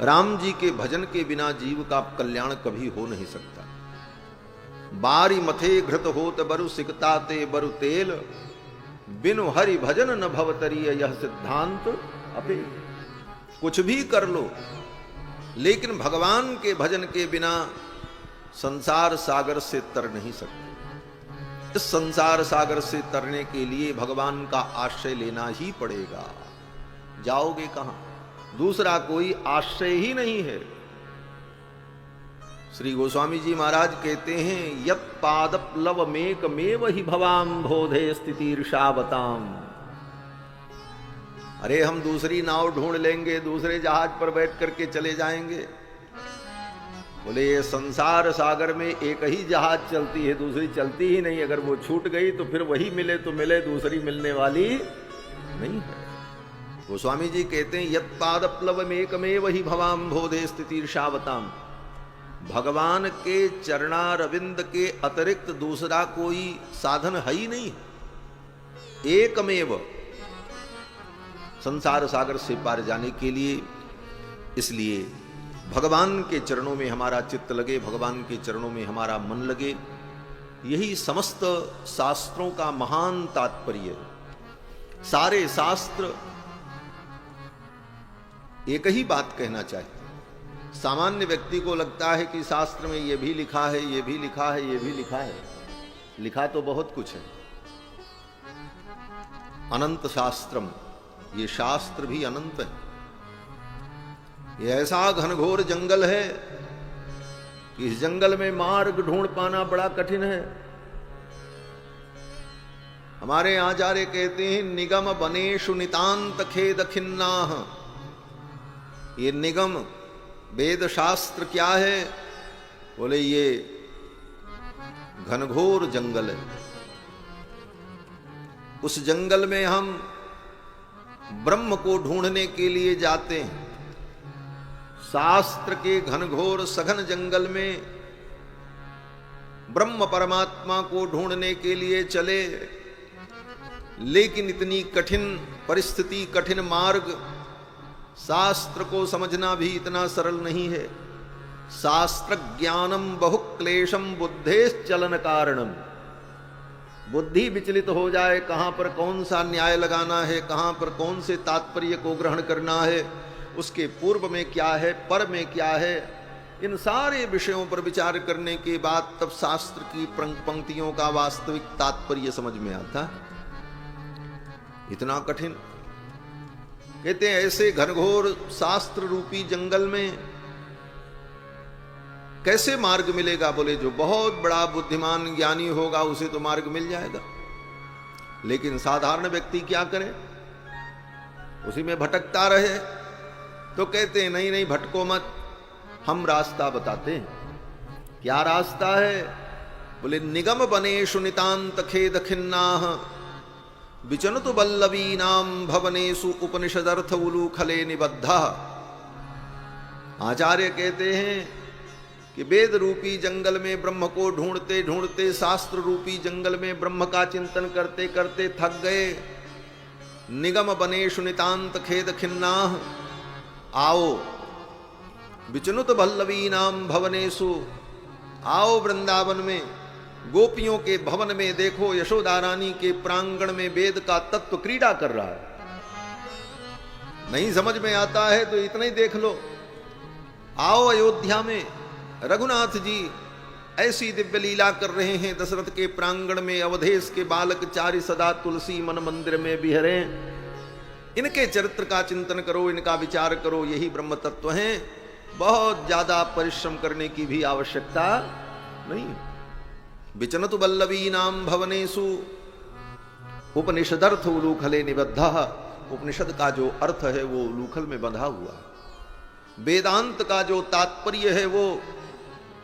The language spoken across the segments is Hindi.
राम जी के भजन के बिना जीव का कल्याण कभी हो नहीं सकता। बारी मथे घृत होत बरु सिकता ते बरु तेल, बिनु हरि भजन न भवतरीय यह सिद्धांत अपे। कुछ भी कर लो, लेकिन भगवान के भजन के बिना संसार सागर से तर नहीं सकते। इस संसार सागर से तरने के लिए भगवान का आश्रय लेना ही पड़ेगा। जाओगे कहां? दूसरा कोई आश्रय ही नहीं है। श्री गोस्वामी जी महाराज कहते हैं, यत पादप्लवमेकमेव हि भवाम बोधे स्थितिर्षावताम। अरे हम दूसरी नाव ढूंढ लेंगे, दूसरे जहाज पर बैठ करके चले जाएंगे। बोले ये संसार सागर में एक ही जहाज चलती है, दूसरी चलती ही नहीं। अगर वो छूट गई तो फिर वही मिले तो मिले, दूसरी मिलने वाली नहीं है। गोस्वामी जी कहते हैं, यत पादप्लवमेकमेव हि भवाम बोधे स्थितिर्षावताम। भगवान के चरणारविंद के अतिरिक्त दूसरा कोई साधन है ही नहीं, एकमेव संसार सागर से पार जाने के लिए। इसलिए भगवान के चरणों में हमारा चित्त लगे, भगवान के चरणों में हमारा मन लगे। यही समस्त शास्त्रों का महान तात्पर्य। सारे शास्त्र एक ही बात कहना चाहते। सामान्य व्यक्ति को लगता है कि शास्त्र में ये भी लिखा है, ये भी लिखा है, ये भी लिखा है। लिखा तो बहुत कुछ है। अनंत शास्त्रम, ये शास्त्र भी अनंत है। ये ऐसा घनघोर जंगल है कि इस जंगल में मार्ग ढूंढ पाना बड़ा कठिन है। हमारे आचार्य कहते हैं, निगम बनेषु नितांत खेद खिन्नाः। ये निगम वेद शास्त्र क्या है? बोले ये घनघोर जंगल है। उस जंगल में हम ब्रह्म को ढूंढने के लिए जाते हैं। शास्त्र के घनघोर सघन जंगल में ब्रह्म परमात्मा को ढूंढने के लिए चले, लेकिन इतनी कठिन परिस्थिति, कठिन मार्ग, शास्त्र को समझना भी इतना सरल नहीं है। शास्त्र ज्ञानम बहुक्लेशम बुद्धेश्चलन कारणम। बुद्धि विचलित हो जाए, कहां पर कौन सा न्याय लगाना है, कहां पर कौन से तात्पर्य को ग्रहण करना है, उसके पूर्व में क्या है, पर में क्या है, इन सारे विषयों पर विचार करने के बाद तब शास्त्र की पंक्तियों का वास्तविक तात्पर्य समझ में आता है। इतना कठिन। कहते हैं ऐसे घनघोर शास्त्र रूपी जंगल में कैसे मार्ग मिलेगा? बोले जो बहुत बड़ा बुद्धिमान ज्ञानी होगा उसे तो मार्ग मिल जाएगा, लेकिन साधारण व्यक्ति क्या करे? उसी में भटकता रहे। तो कहते हैं नहीं नहीं भटको मत, हम रास्ता बताते हैं। क्या रास्ता है? बोले निगम बनेषु नितांत खेद खिन्नाः, विचनुतु बल्लवीनाम भवनेषु उपनिषदर्थ उलूखले निबद्धा। आचार्य कहते हैं कि वेद रूपी जंगल में ब्रह्म को ढूंढते ढूंढते, शास्त्र रूपी जंगल में ब्रह्म का चिंतन करते करते थक गए। निगम बनेषु नितांत खेद खिन्नाः, आओ विचनुत बल्लवीनाम भवनेषु, आओ वृंदावन में गोपियों के भवन में देखो, यशोदा रानी के प्रांगण में वेद का तत्व क्रीड़ा कर रहा है। नहीं समझ में आता है तो इतना ही देख लो। आओ अयोध्या में रघुनाथ जी ऐसी दिव्य लीला कर रहे हैं दशरथ के प्रांगण में। अवधेश के बालक चारि सदा तुलसी मन मंदिर में बिहरे। इनके चरित्र का चिंतन करो, इनका विचार करो, यही ब्रह्म तत्व है। बहुत ज्यादा परिश्रम करने की भी आवश्यकता नहीं। विचनतु बल्लवीनाम भवनेषु उपनिषदर्थ उलूखले निबद्धः। उपनिषद का जो अर्थ है वो उलूखल में बंधा हुआ। वेदांत का जो तात्पर्य है वो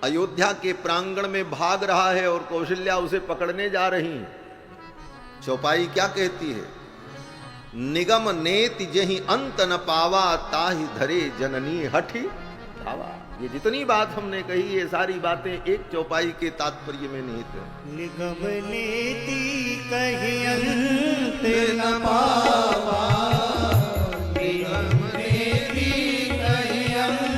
अयोध्या के प्रांगण में भाग रहा है और कौशल्या उसे पकड़ने जा रही है। चौपाई क्या कहती है? निगम नेति जहि अंत न पावा, ताहि धरे जननी हठि धावा। ये जितनी बात हमने कही, ये सारी बातें एक चौपाई के तात्पर्य में निहित है। निगम नेति कहि अंत न पावा, निगम नेति कहि अंत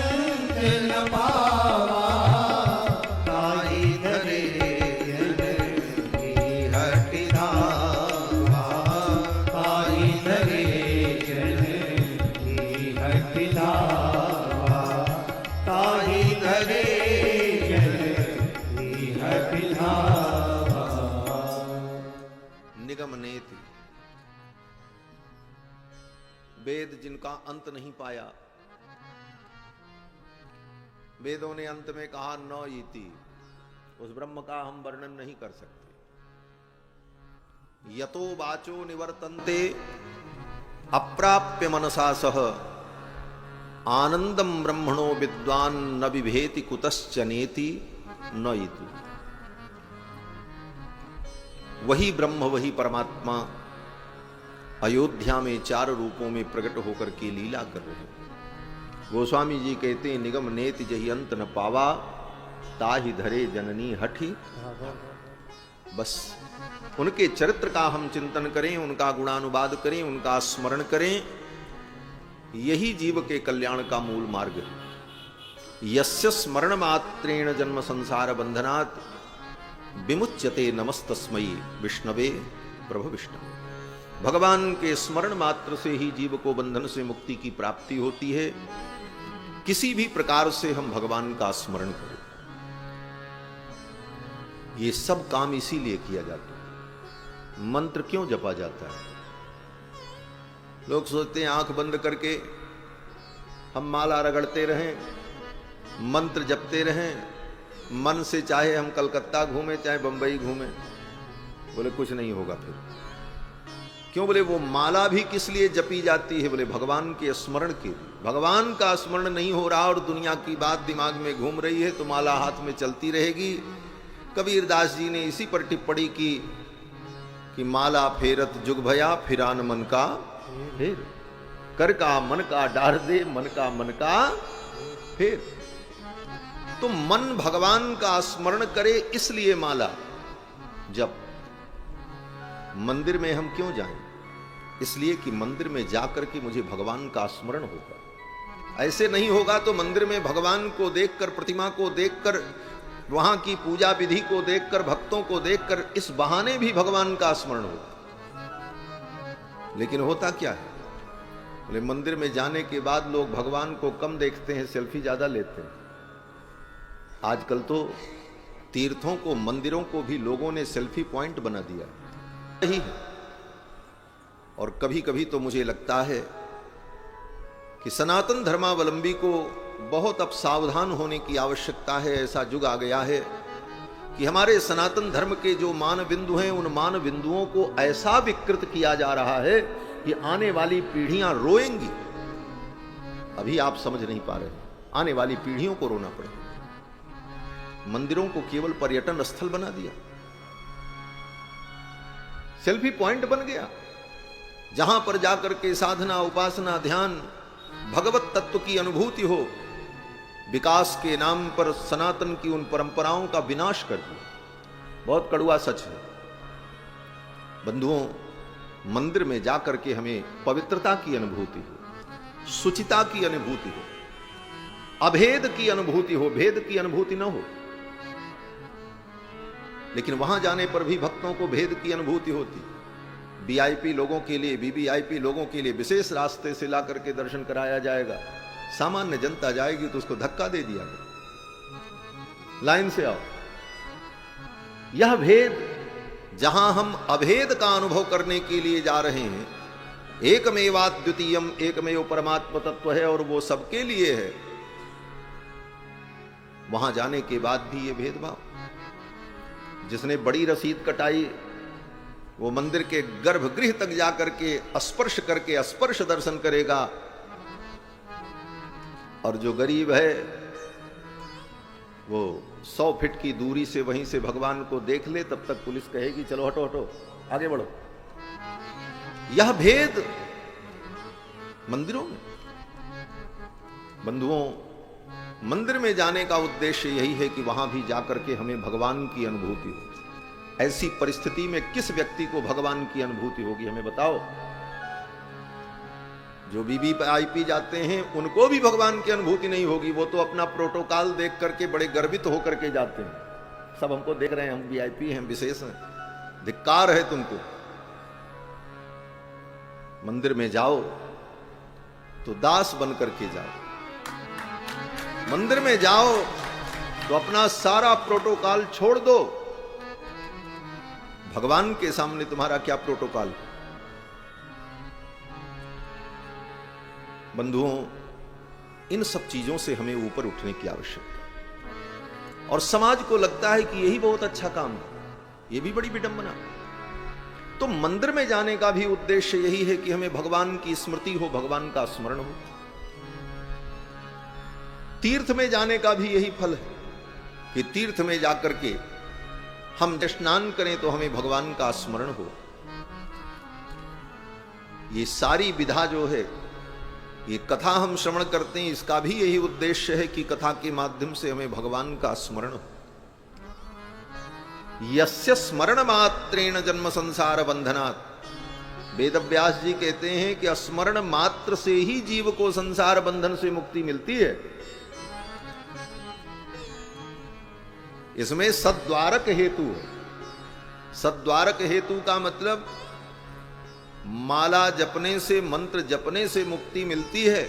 धरे जल इह बिधावा। निगम नेति, वेद जिनका अंत नहीं पाया, वेदों ने अंत में कहा न इति, उस ब्रह्म का हम वर्णन नहीं कर सकते। यतो वाचो निवर्तन्ते अप्राप्य मनसा सह आनंदम ब्रह्मणो विद्वान न बिभेति कुतश्चनेति न इति। वही ब्रह्म वही परमात्मा अयोध्या में 4 रूपों में प्रकट होकर के लीला कर रहे हैं। गोस्वामी जी कहते हैं निगम नेति जहि अंत न पावा, ताहि धरे जननी हठी। बस उनके चरित्र का हम चिंतन करें, उनका गुणानुवाद करें, उनका स्मरण करें, यही जीव के कल्याण का मूल मार्ग है। यस्य स्मरण मात्रेण जन्म संसार बंधनात् विमुच्यते नमस्तस्मै विष्णवे प्रभु विष्णु। भगवान के स्मरण मात्र से ही जीव को बंधन से मुक्ति की प्राप्ति होती है। किसी भी प्रकार से हम भगवान का स्मरण करें, ये सब काम इसीलिए किया जाता है। मंत्र क्यों जपा जाता है? लोग सोचते हैं आंख बंद करके हम माला रगड़ते रहें, मंत्र जपते रहें, मन से चाहे हम कलकत्ता घूमें चाहे बंबई घूमें, बोले कुछ नहीं होगा। फिर क्यों? बोले वो माला भी किस लिए जपी जाती है? बोले भगवान के स्मरण के लिए। भगवान का स्मरण नहीं हो रहा और दुनिया की बात दिमाग में घूम रही है तो माला हाथ में चलती रहेगी। कबीर दास जी ने इसी पर टिप्पणी की कि माला फेरत जुग भया फिरान मन का फेर, कर का मन का डार दे मन का फेर। तो मन भगवान का स्मरण करे इसलिए माला जप। मंदिर में हम क्यों जाएं? इसलिए कि मंदिर में जाकर के मुझे भगवान का स्मरण होगा। ऐसे नहीं होगा तो मंदिर में भगवान को देखकर, प्रतिमा को देखकर, वहां की पूजा विधि को देखकर, भक्तों को देखकर इस बहाने भी भगवान का स्मरण होगा। लेकिन होता क्या है? बोले मंदिर में जाने के बाद लोग भगवान को कम देखते हैं, सेल्फी ज्यादा लेते हैं। आजकल तो तीर्थों को, मंदिरों को भी लोगों ने सेल्फी पॉइंट बना दिया है। और कभी कभी तो मुझे लगता है कि सनातन धर्मावलंबी को बहुत अब सावधान होने की आवश्यकता है। ऐसा युग आ गया है कि हमारे सनातन धर्म के जो मान बिंदु हैं, उन मान बिंदुओं को ऐसा विकृत किया जा रहा है कि आने वाली पीढ़ियां रोएंगी। अभी आप समझ नहीं पा रहे, आने वाली पीढ़ियों को रोना पड़ेगा। मंदिरों को केवल पर्यटन स्थल बना दिया, सेल्फी पॉइंट बन गया, जहां पर जाकर के साधना, उपासना, ध्यान, भगवत तत्व की अनुभूति हो। विकास के नाम पर सनातन की उन परंपराओं का विनाश कर दिया। बहुत कड़वा सच है बंधुओं। मंदिर में जाकर के हमें पवित्रता की अनुभूति हो, शुचिता की अनुभूति हो, अभेद की अनुभूति हो, भेद की अनुभूति न हो। लेकिन वहां जाने पर भी भक्तों को भेद की अनुभूति होती। वीआईपी लोगों के लिए, वीवीआईपी लोगों के लिए विशेष रास्ते से ला करके दर्शन कराया जाएगा। सामान्य जनता जाएगी तो उसको धक्का दे दिया गया, लाइन से आओ। यह भेद, जहां हम अभेद का अनुभव करने के लिए जा रहे हैं, एकमेवाद्वितीयम, एकमेव परमात्म तत्व है और वो सबके लिए है, वहां जाने के बाद भी ये भेदभाव। जिसने बड़ी रसीद कटाई वो मंदिर के गर्भगृह तक जाकर के स्पर्श करके स्पर्श दर्शन करेगा, और जो गरीब है वो 100 फीट की दूरी से वहीं से भगवान को देख ले, तब तक पुलिस कहेगी चलो हटो हटो आगे बढ़ो। यह भेद मंदिरों में। बंधुओं, मंदिर में जाने का उद्देश्य यही है कि वहां भी जाकर के हमें भगवान की अनुभूति हो। ऐसी परिस्थिति में किस व्यक्ति को भगवान की अनुभूति होगी, हमें बताओ। जो वीवीआईपी जाते हैं उनको भी भगवान की अनुभूति नहीं होगी। वो तो अपना प्रोटोकॉल देख करके बड़े गर्वित होकर के जाते हैं। सब हमको देख रहे हैं, हम वीआईपी हैं, विशेष हैं, धिक्कार है तुमको। मंदिर में जाओ तो दास बन करके जाओ। मंदिर में जाओ तो अपना सारा प्रोटोकॉल छोड़ दो। भगवान के सामने तुम्हारा क्या प्रोटोकॉल? बंधुओं, इन सब चीजों से हमें ऊपर उठने की आवश्यकता है। और समाज को लगता है कि यही बहुत अच्छा काम है, ये भी बड़ी विडंबना। तो मंदिर में जाने का भी उद्देश्य यही है कि हमें भगवान की स्मृति हो, भगवान का स्मरण हो। तीर्थ में जाने का भी यही फल है कि तीर्थ में जाकर के हम स्नान करें तो हमें भगवान का स्मरण हो। ये सारी विधा जो है, ये कथा हम श्रवण करते हैं, इसका भी यही उद्देश्य है कि कथा के माध्यम से हमें भगवान का स्मरण हो। यस्य स्मरण मात्रेण जन्म संसार बंधनात्, वेदव्यास जी कहते हैं कि स्मरण मात्र से ही जीव को संसार बंधन से मुक्ति मिलती है। इसमें सद्वारक हेतु है। सद्वारक हेतु का मतलब माला जपने से, मंत्र जपने से मुक्ति मिलती है,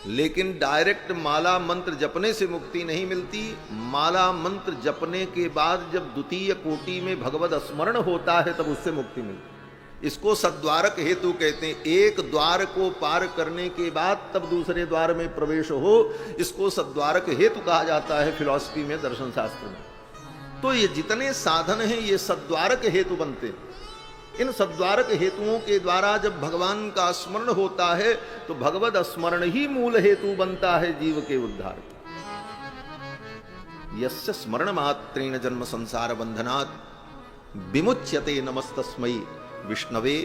लेकिन डायरेक्ट माला मंत्र जपने से मुक्ति नहीं मिलती। माला मंत्र जपने के बाद जब द्वितीय कोटि में भगवद स्मरण होता है तब उससे मुक्ति मिलती है। इसको सद्वारक हेतु कहते हैं। एक द्वार को पार करने के बाद तब दूसरे द्वार में प्रवेश हो, इसको सद्वारक हेतु कहा जाता है फिलॉसफी में, दर्शन शास्त्र में। तो ये जितने साधन हैं ये सद्वारक हेतु बनते हैं। इन सद्वारक हेतुओं के द्वारा जब भगवान का स्मरण होता है तो भगवद स्मरण ही मूल हेतु बनता है जीव के उद्धार का। यस्य स्मरण मात्रेण जन्म संसार बंधनात् विमुच्यते नमस्तस्मै विष्णवे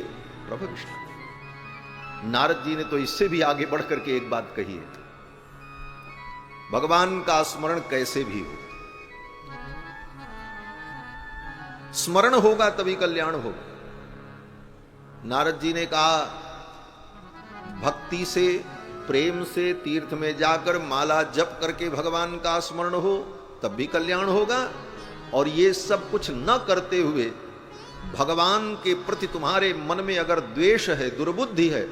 प्रभ विष्णु। नारद जी ने तो इससे भी आगे बढ़ करके एक बात कही है, भगवान का स्मरण कैसे भी हो, स्मरण होगा तभी कल्याण होगा। नारद जी ने कहा भक्ति से, प्रेम से तीर्थ में जाकर माला जप करके भगवान का स्मरण हो तब भी कल्याण होगा, और ये सब कुछ न करते हुए भगवान के प्रति तुम्हारे मन में अगर द्वेष है, दुर्बुद्धि है,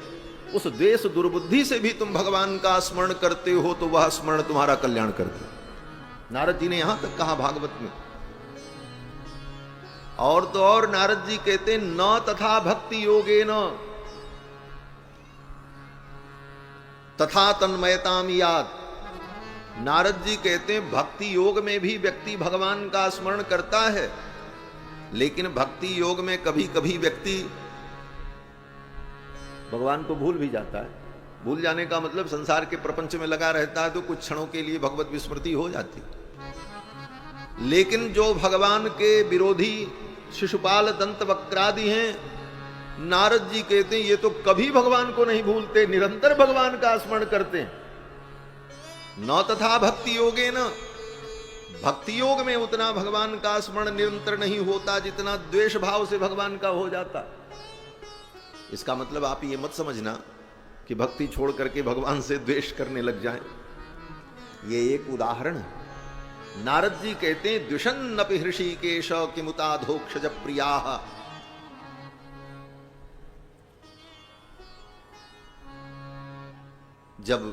उस द्वेष दुर्बुद्धि से भी तुम भगवान का स्मरण करते हो तो वह स्मरण तुम्हारा कल्याण कर दे। नारद जी ने यहां तक कहा भागवत में। और तो और नारद जी कहते न तथा भक्ति योगे न तथा तन्मयताम याद। नारद जी कहते हैं भक्ति योग में भी व्यक्ति भगवान का स्मरण करता है, लेकिन भक्ति योग में कभी कभी व्यक्ति भगवान को भूल भी जाता है। भूल जाने का मतलब संसार के प्रपंच में लगा रहता है तो कुछ क्षणों के लिए भगवत विस्मृति हो जाती, लेकिन जो भगवान के विरोधी शिशुपाल दंत वक्रादि हैं, नारद जी कहते हैं ये तो कभी भगवान को नहीं भूलते, निरंतर भगवान का स्मरण करते हैं। न तथा भक्ति योगे न, भक्ति योग में उतना भगवान का स्मरण निरंतर नहीं होता जितना द्वेष भाव से भगवान का हो जाता। इसका मतलब आप ये मत समझना कि भक्ति छोड़ करके भगवान से द्वेष करने लग जाएं। ये एक उदाहरण है। नारद जी कहते हैं द्विषन्नपि हृषिकेश किमुताधोक्षज प्रियाः। जब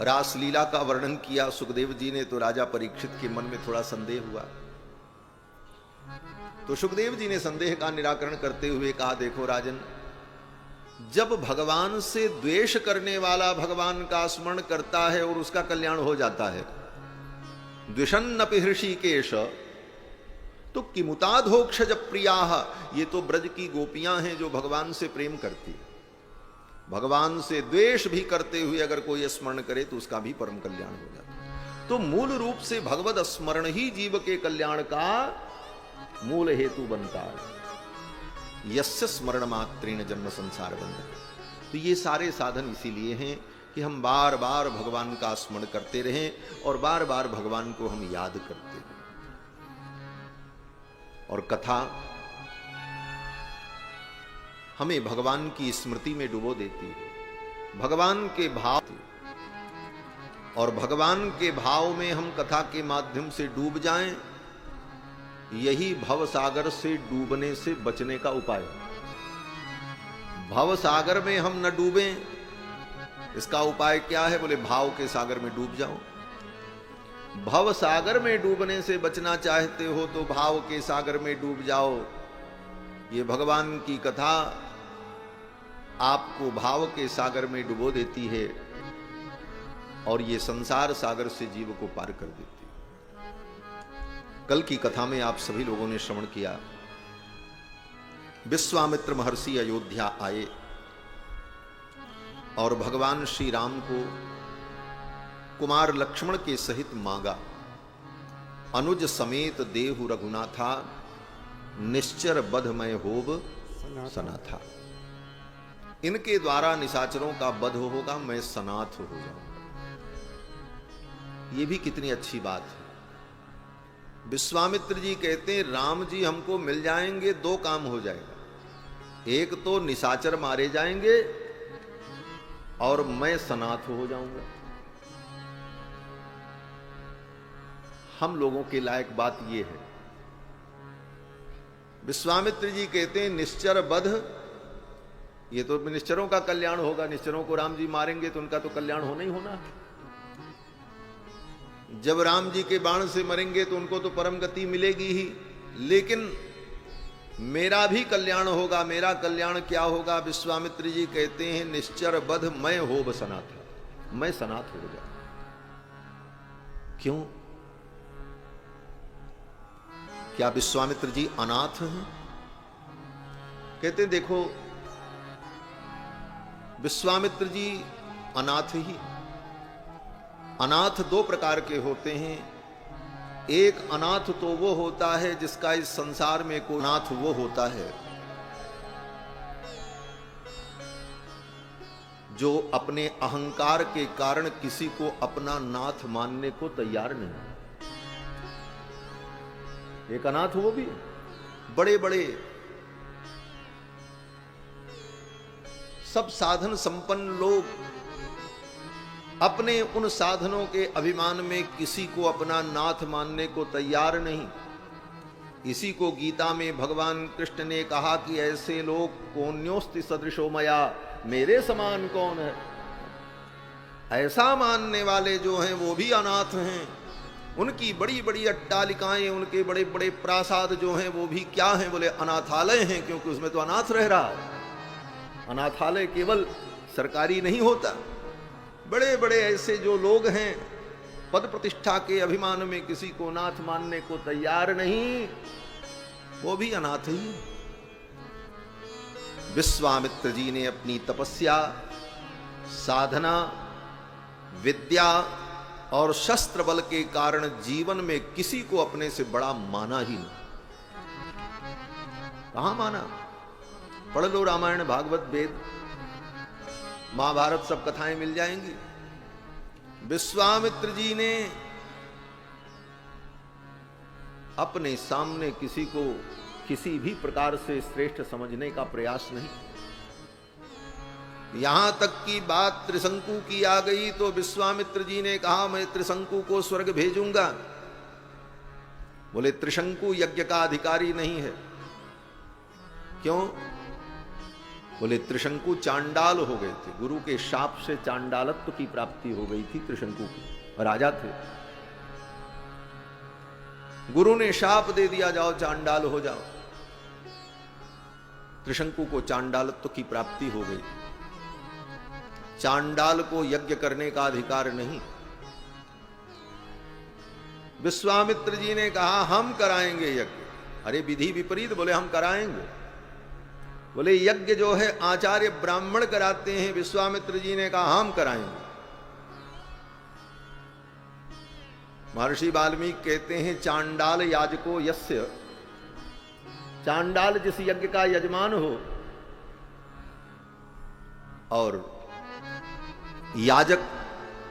रासलीला का वर्णन किया सुखदेव जी ने तो राजा परीक्षित के मन में थोड़ा संदेह हुआ। तो सुखदेव जी ने संदेह का निराकरण करते हुए कहा देखो राजन, जब भगवान से द्वेष करने वाला भगवान का स्मरण करता है और उसका कल्याण हो जाता है, द्विषन्नपि हृषिकेश, तो किमुताधोक्षज प्रियाः, ये तो ब्रज की गोपियां हैं जो भगवान से प्रेम करती है। भगवान से द्वेष भी करते हुए अगर कोई स्मरण करे तो उसका भी परम कल्याण हो जाता है। तो मूल रूप से भगवद स्मरण ही जीव के कल्याण का मूल हेतु बनता है। यस्य स्मरण मात्रेण जन्म संसार बंधन। तो ये सारे साधन इसीलिए हैं कि हम बार बार भगवान का स्मरण करते रहें और बार बार भगवान को हम याद करते रहें। और कथा हमें भगवान की स्मृति में डुबो देती है, भगवान के भाव, और भगवान के भाव में हम कथा के माध्यम से डूब जाएं, यही भव सागर से डूबने से बचने का उपाय है। भव सागर में हम न डूबें, इसका उपाय क्या है? बोले भाव के सागर में डूब जाओ। भव सागर में डूबने से बचना चाहते हो तो भाव के सागर में डूब जाओ। ये भगवान की कथा आपको भाव के सागर में डुबो देती है और ये संसार सागर से जीव को पार कर देती है। कल की कथा में आप सभी लोगों ने श्रवण किया, विश्वामित्र महर्षि अयोध्या आए और भगवान श्री राम को कुमार लक्ष्मण के सहित मांगा। अनुज समेत देहु रघुनाथा, निश्चर बधमय होब सनाथा। इनके द्वारा निशाचरों का वध होगा, मैं सनाथ हो जाऊंगा। ये भी कितनी अच्छी बात है। विश्वामित्र जी कहते हैं राम जी हमको मिल जाएंगे, दो काम हो जाएगा। एक तो निशाचर मारे जाएंगे और मैं सनाथ हो जाऊंगा। हम लोगों के लायक बात यह है, विश्वामित्र जी कहते हैं निश्चर वध, ये तो निश्चरों का कल्याण होगा। निश्चरों को राम जी मारेंगे तो उनका तो कल्याण होना ही होना है। जब राम जी के बाण से मरेंगे तो उनको तो परम गति मिलेगी ही, लेकिन मेरा भी कल्याण होगा। मेरा कल्याण क्या होगा? विश्वामित्र जी कहते हैं निश्चर वध मैं होब सनाथ, मैं सनाथ हो जाऊं। क्यों? क्या विश्वामित्र जी अनाथ हैं? कहते हैं देखो विश्वामित्र जी अनाथ ही। अनाथ दो प्रकार के होते हैं। एक अनाथ तो वो होता है जिसका इस संसार में कोई नाथ वो होता है जो अपने अहंकार के कारण किसी को अपना नाथ मानने को तैयार नहीं। एक अनाथ वो भी बड़े बड़े सब साधन संपन्न लोग अपने उन साधनों के अभिमान में किसी को अपना नाथ मानने को तैयार नहीं। इसी को गीता में भगवान कृष्ण ने कहा कि ऐसे लोग कोन्योस्ति सदृशो मया, मेरे समान कौन है। ऐसा मानने वाले जो हैं वो भी अनाथ हैं। उनकी बड़ी बड़ी अट्टालिकाएं, उनके बड़े बड़े प्रासाद जो हैं वो भी क्या हैं? बोले अनाथालय हैं, क्योंकि उसमें तो अनाथ रह रहा है। अनाथालय केवल सरकारी नहीं होता। बड़े बड़े ऐसे जो लोग हैं पद प्रतिष्ठा के अभिमान में किसी को नाथ मानने को तैयार नहीं, वो भी अनाथ ही। विश्वामित्र जी ने अपनी तपस्या, साधना, विद्या और शस्त्र बल के कारण जीवन में किसी को अपने से बड़ा माना ही नहीं। कहां माना? पढ़ लो रामायण, भागवत, वेद, महाभारत, सब कथाएं मिल जाएंगी। विश्वामित्र जी ने अपने सामने किसी को किसी भी प्रकार से श्रेष्ठ समझने का प्रयास नहीं। यहां तक की बात त्रिशंकु की आ गई तो विश्वामित्र जी ने कहा मैं त्रिशंकु को स्वर्ग भेजूंगा। बोले त्रिशंकु यज्ञ का अधिकारी नहीं है। क्यों? बोले त्रिशंकु चांडाल हो गए थे, गुरु के शाप से चांडालत्व की प्राप्ति हो गई थी। त्रिशंकु को राजा थे, गुरु ने शाप दे दिया जाओ चांडाल हो जाओ। त्रिशंकु को चांडालत्व की प्राप्ति हो गई। चांडाल को यज्ञ करने का अधिकार नहीं। विश्वामित्र जी ने कहा हम कराएंगे यज्ञ। अरे विधि विपरीत। बोले हम कराएंगे। बोले यज्ञ जो है आचार्य ब्राह्मण कराते हैं। विश्वामित्र जी ने कहा हम कराएंगे। महर्षि वाल्मीकि कहते हैं चांडाल याजको यस्य, चांडाल जिस यज्ञ का यजमान हो और याजक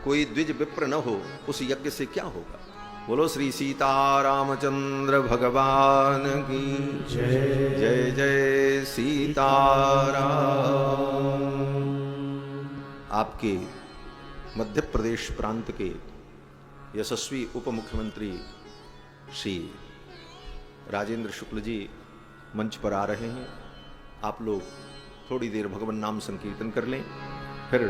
कोई द्विज विप्र न हो, उस यज्ञ से क्या होगा। बोलो श्री सीतारामचंद्र भगवान की जय। जय जय सीताराम। आपके मध्य प्रदेश प्रांत के यशस्वी उप मुख्यमंत्री श्री राजेंद्र शुक्ल जी मंच पर आ रहे हैं। आप लोग थोड़ी देर भगवान नाम संकीर्तन कर लें, फिर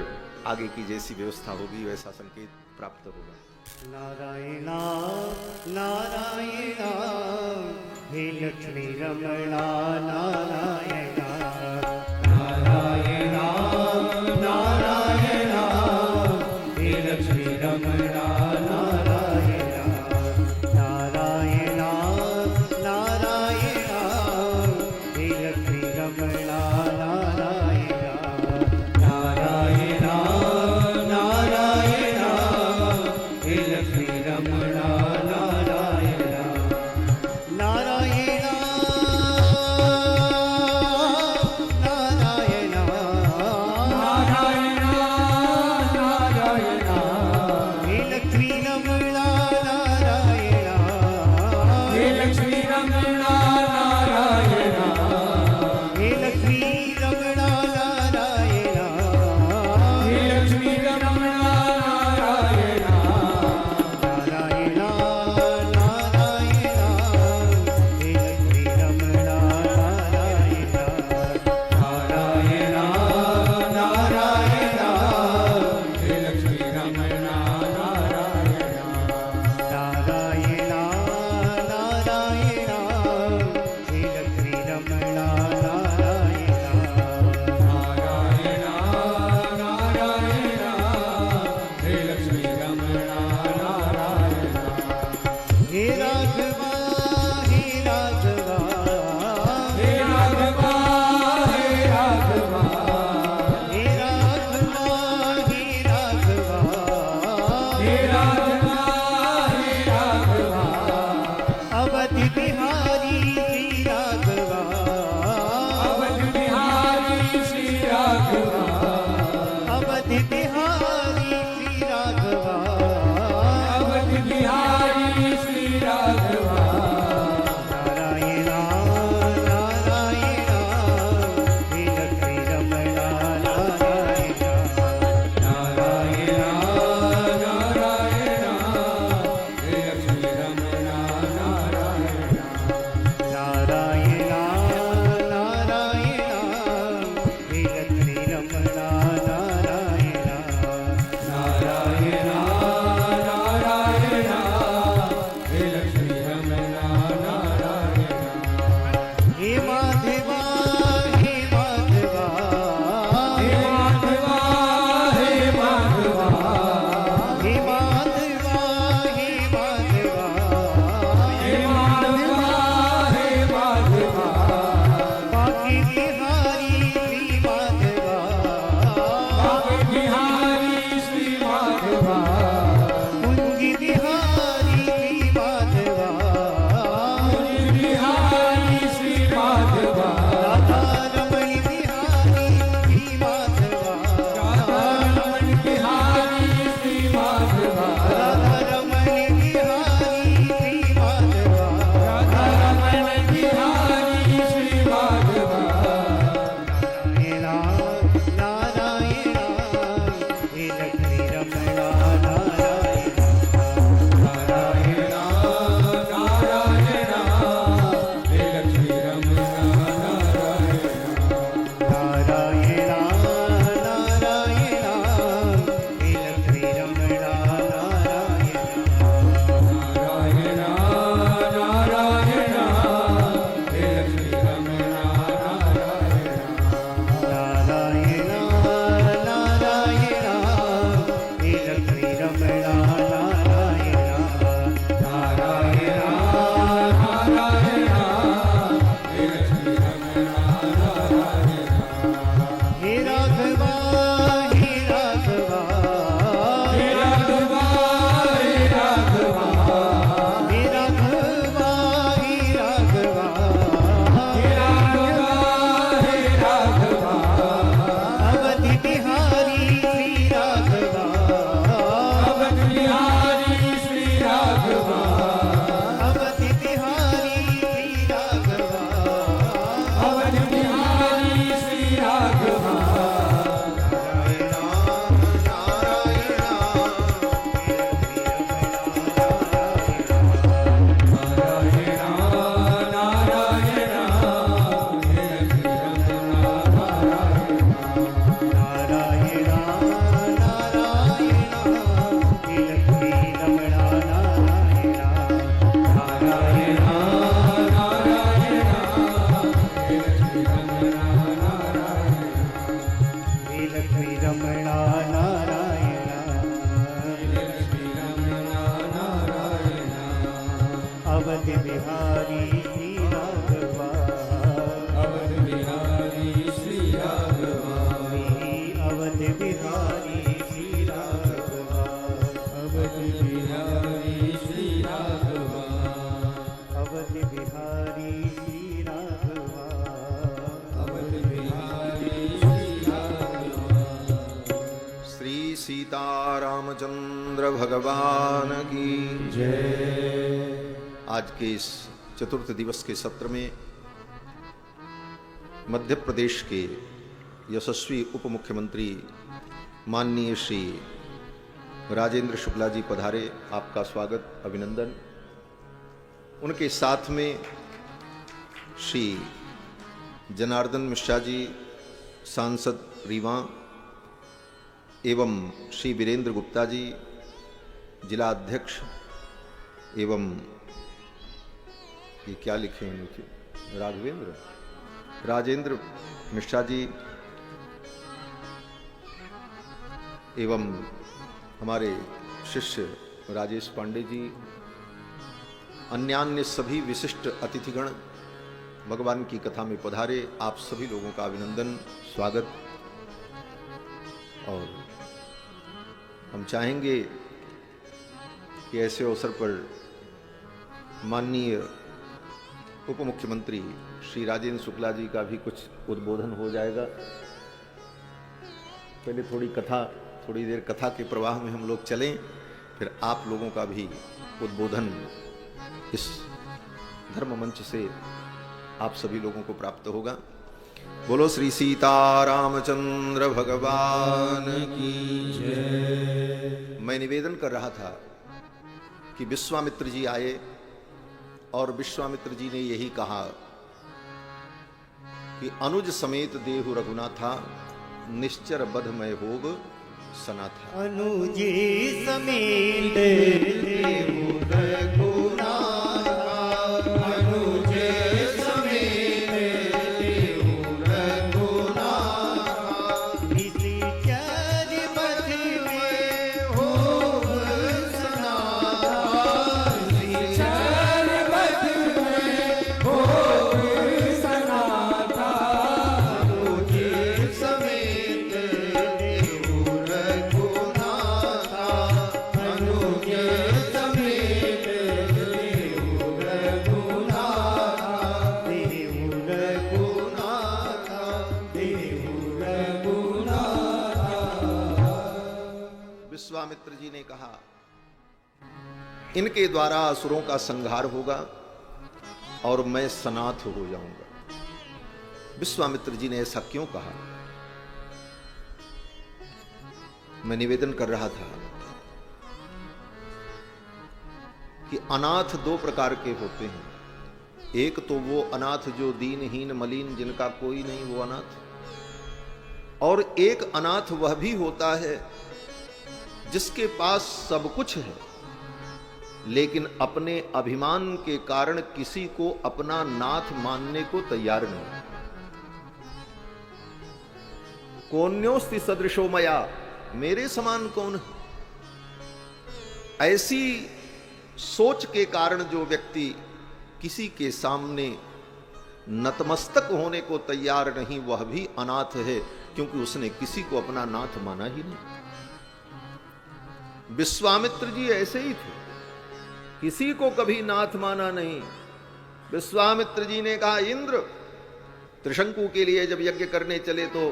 आगे की जैसी व्यवस्था होगी वैसा संकेत प्राप्त होगा। नारायणा नारायणा हे लक्ष्मी रमणा नारायणा नारायणा नारायणा हे लक्ष्मी रमणा नारायणा नारायणा नारायणा हे लक्ष्मी रमणा नारायणा नारायणा नारायणा हे लक्ष्मी रमणा नारायणा नारायणा नारायणा नारायणा नारायणा हे लक्ष्मी रमणा नारायणा हे लक्ष्मी रमणा नारायणा हे लक्ष्मी रमणा नारायणा हे लक्ष्मी रमणा नारायणा नारायणा नारायणा हे लक्ष्मी रमणा नारायणा नारायणा नारायणा हे लक्ष्मी रमणा नारायणा नारायणा नारायणा हे लक्ष्मी रमणा नारायणा नारायणा नारायणा हे लक्ष्मी रमणा नारायणा हे राघवा हे राघवा हे राघवा हे राघवा हे राघवा हे राघवा बिहारी श्री राघवा, अवध बिहारी श्री राघवा, अवध बिहारी श्री राघवा, अवध बिहारी श्री राघवा, अवध बिहारी श्री राघवा, अवध बिहारी श्री राघवा। श्री सीतारामचंद्र भगवान की जय। आज के इस चतुर्थ दिवस के सत्र में मध्य प्रदेश के यशस्वी उप मुख्यमंत्री माननीय श्री राजेंद्र शुक्ला जी पधारे। आपका स्वागत, अभिनंदन। उनके साथ में श्री जनार्दन मिश्रा जी सांसद रीवा एवं श्री वीरेंद्र गुप्ता जी जिला अध्यक्ष एवं ये क्या लिखे हैं नीचे, राजेंद्र मिश्रा जी एवं हमारे शिष्य राजेश पांडे जी, अन्यान्य सभी विशिष्ट अतिथिगण भगवान की कथा में पधारे। आप सभी लोगों का अभिनंदन, स्वागत। और हम चाहेंगे कि ऐसे अवसर पर माननीय उप मुख्यमंत्री श्री राजेंद्र शुक्ला जी का भी कुछ उद्बोधन हो जाएगा। पहले थोड़ी देर कथा के प्रवाह में हम लोग चलें, फिर आप लोगों का भी उद्बोधन इस धर्म मंच से आप सभी लोगों को प्राप्त होगा। बोलो श्री सीतारामचंद्र भगवान की जय। मैं निवेदन कर रहा था कि विश्वामित्र जी आए और विश्वामित्र जी ने यही कहा कि अनुज समेत देहु रघुनाथा, निश्चर बधमय होग सनाथा। अनुजी समेत देहु रघुनाथा, अनुजे समेत देहु रघुनाथा, निश्चर बधमय होग सनाथा, निश्चर बधमय होग सनाथा, अनुजे समेत देहु रघुनाथा, अनुजे समेत देहु रघुनाथा, देहु रघुनाथा, देहु रघुनाथा। विश्वामित्र जी ने कहा इनके द्वारा असुरों का संहार होगा और मैं सनाथ हो जाऊंगा। विश्वामित्र जी ने ऐसा क्यों कहा? मैं निवेदन कर रहा था कि अनाथ दो प्रकार के होते हैं। एक तो वो अनाथ जो दीनहीन मलिन, जिनका कोई नहीं, वो अनाथ। और एक अनाथ वह भी होता है जिसके पास सब कुछ है, लेकिन अपने अभिमान के कारण किसी को अपना नाथ मानने को तैयार नहीं। कौन्योस्ति सदृशो मया, मेरे समान कौन है? ऐसी सोच के कारण जो व्यक्ति किसी के सामने नतमस्तक होने को तैयार नहीं, वह भी अनाथ है, क्योंकि उसने किसी को अपना नाथ माना ही नहीं। विश्वामित्र जी ऐसे ही थे, किसी को कभी नाथ माना नहीं। विश्वामित्र जी ने कहा, इंद्र त्रिशंकु के लिए जब यज्ञ करने चले तो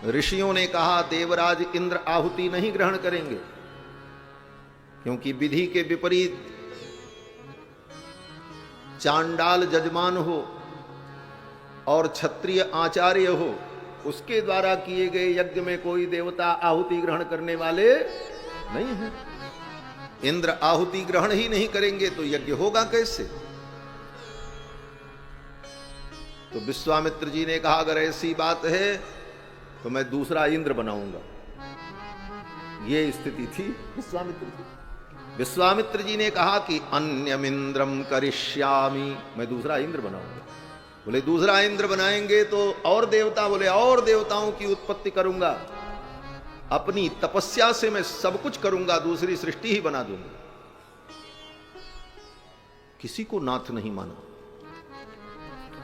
ऋषियों ने कहा देवराज इंद्र आहुति नहीं ग्रहण करेंगे, क्योंकि विधि के विपरीत चांडाल जजमान हो और क्षत्रिय आचार्य हो, उसके द्वारा किए गए यज्ञ में कोई देवता आहुति ग्रहण करने वाले नहीं है। इंद्र आहुति ग्रहण ही नहीं करेंगे तो यज्ञ होगा कैसे? तो विश्वामित्र जी ने कहा अगर ऐसी बात है तो मैं दूसरा इंद्र बनाऊंगा। ये स्थिति थी विश्वामित्र जी ने कहा कि अन्यमिंद्रम करिष्यामि, मैं दूसरा इंद्र बनाऊंगा। बोले दूसरा इंद्र बनाएंगे तो और देवता, बोले और देवताओं की उत्पत्ति करूंगा, अपनी तपस्या से मैं सब कुछ करूंगा, दूसरी सृष्टि ही बना दूंगा। किसी को नाथ नहीं माना।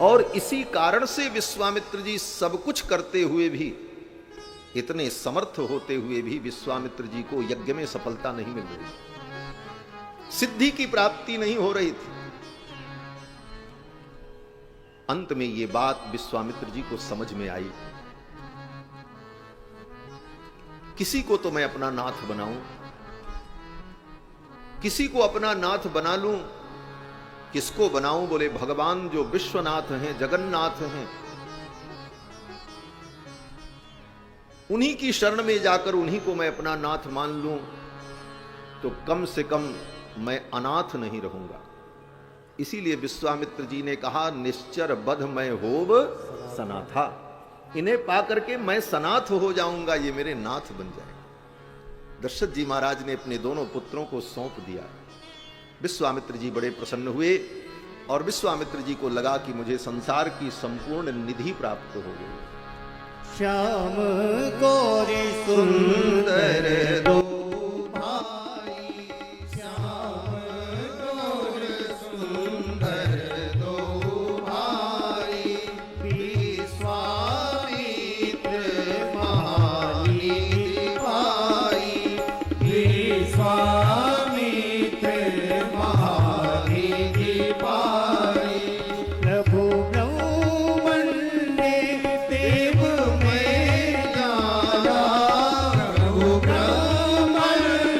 और इसी कारण से विश्वामित्र जी सब कुछ करते हुए भी, इतने समर्थ होते हुए भी विश्वामित्र जी को यज्ञ में सफलता नहीं मिल रही, सिद्धि की प्राप्ति नहीं हो रही थी। अंत में यह बात विश्वामित्र जी को समझ में आई, किसी को तो मैं अपना नाथ बनाऊं, किसी को अपना नाथ बना लूं। किसको बनाऊं? बोले भगवान जो विश्वनाथ हैं, जगन्नाथ हैं, उन्हीं की शरण में जाकर उन्हीं को मैं अपना नाथ मान लूं, तो कम से कम मैं अनाथ नहीं रहूंगा। इसीलिए विश्वामित्र जी ने कहा, निश्चर बध मैं होब सनाथा, इन्हें पाकर के मैं सनाथ हो जाऊंगा, ये मेरे नाथ बन जाएंगे। दशरथ जी महाराज ने अपने दोनों पुत्रों को सौंप दिया। विश्वामित्र जी बड़े प्रसन्न हुए और विश्वामित्र जी को लगा कि मुझे संसार की संपूर्ण निधि प्राप्त हो गई। श्याम गौरी सुंदर दो भाई, श्याम गौरी सुंदर दो भाई, विश्वामित्र महानिधि पाई, विश्वामित्र महानिधि पाई। प्रभु ब्रह्मांड देव में जाना, प्रभु ब्रह्मांड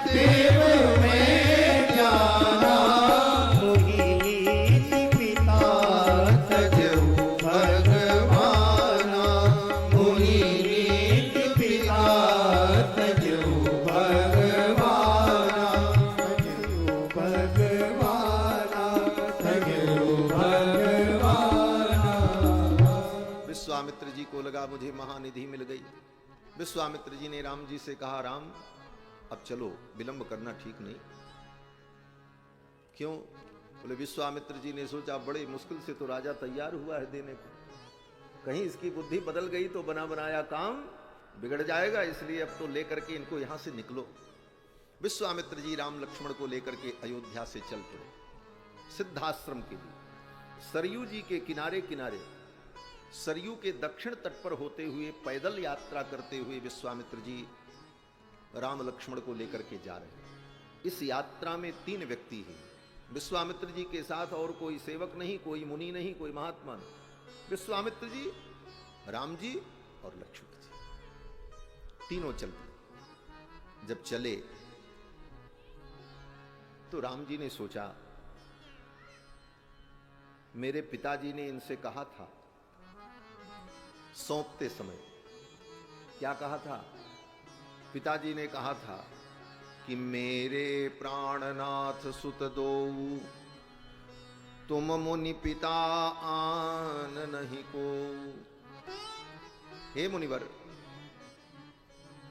देव में जाना, मोहिनी पिता तजहु भगवाना, मोहिनी पिता तजहु भगवाना, तजहु भगवाना, तजहु भगवाना। विश्वामित्र जी को लगा मुझे महानिधि मिल गई। विश्वामित्र जी ने राम जी से कहा, राम अब चलो, विलंब करना ठीक नहीं। क्यों? बोले विश्वामित्र जी ने सोचा, बड़े मुश्किल से तो राजा तैयार हुआ है देने को, कहीं इसकी बुद्धि बदल गई तो बना बनाया काम बिगड़ जाएगा, इसलिए अब तो लेकर के इनको यहां से निकलो। विश्वामित्र जी राम लक्ष्मण को लेकर के अयोध्या से चल पड़े सिद्धाश्रम के लिए। सरयू जी के किनारे किनारे, सरयू के दक्षिण तट पर होते हुए पैदल यात्रा करते हुए विश्वामित्र जी राम लक्ष्मण को लेकर के जा रहे हैं। इस यात्रा में 3 व्यक्ति हैं विश्वामित्र जी के साथ, और कोई सेवक नहीं, कोई मुनि नहीं, कोई महात्मा नहीं। विश्वामित्र जी, राम जी और लक्ष्मण जी, तीनों चल पड़े। जब चले तो राम जी ने सोचा, मेरे पिताजी ने इनसे कहा था सौंपते समय, क्या कहा था? पिताजी ने कहा था कि मेरे प्राणनाथ सुत दो, तुम मुनि पिता आन नहीं को। हे मुनिवर,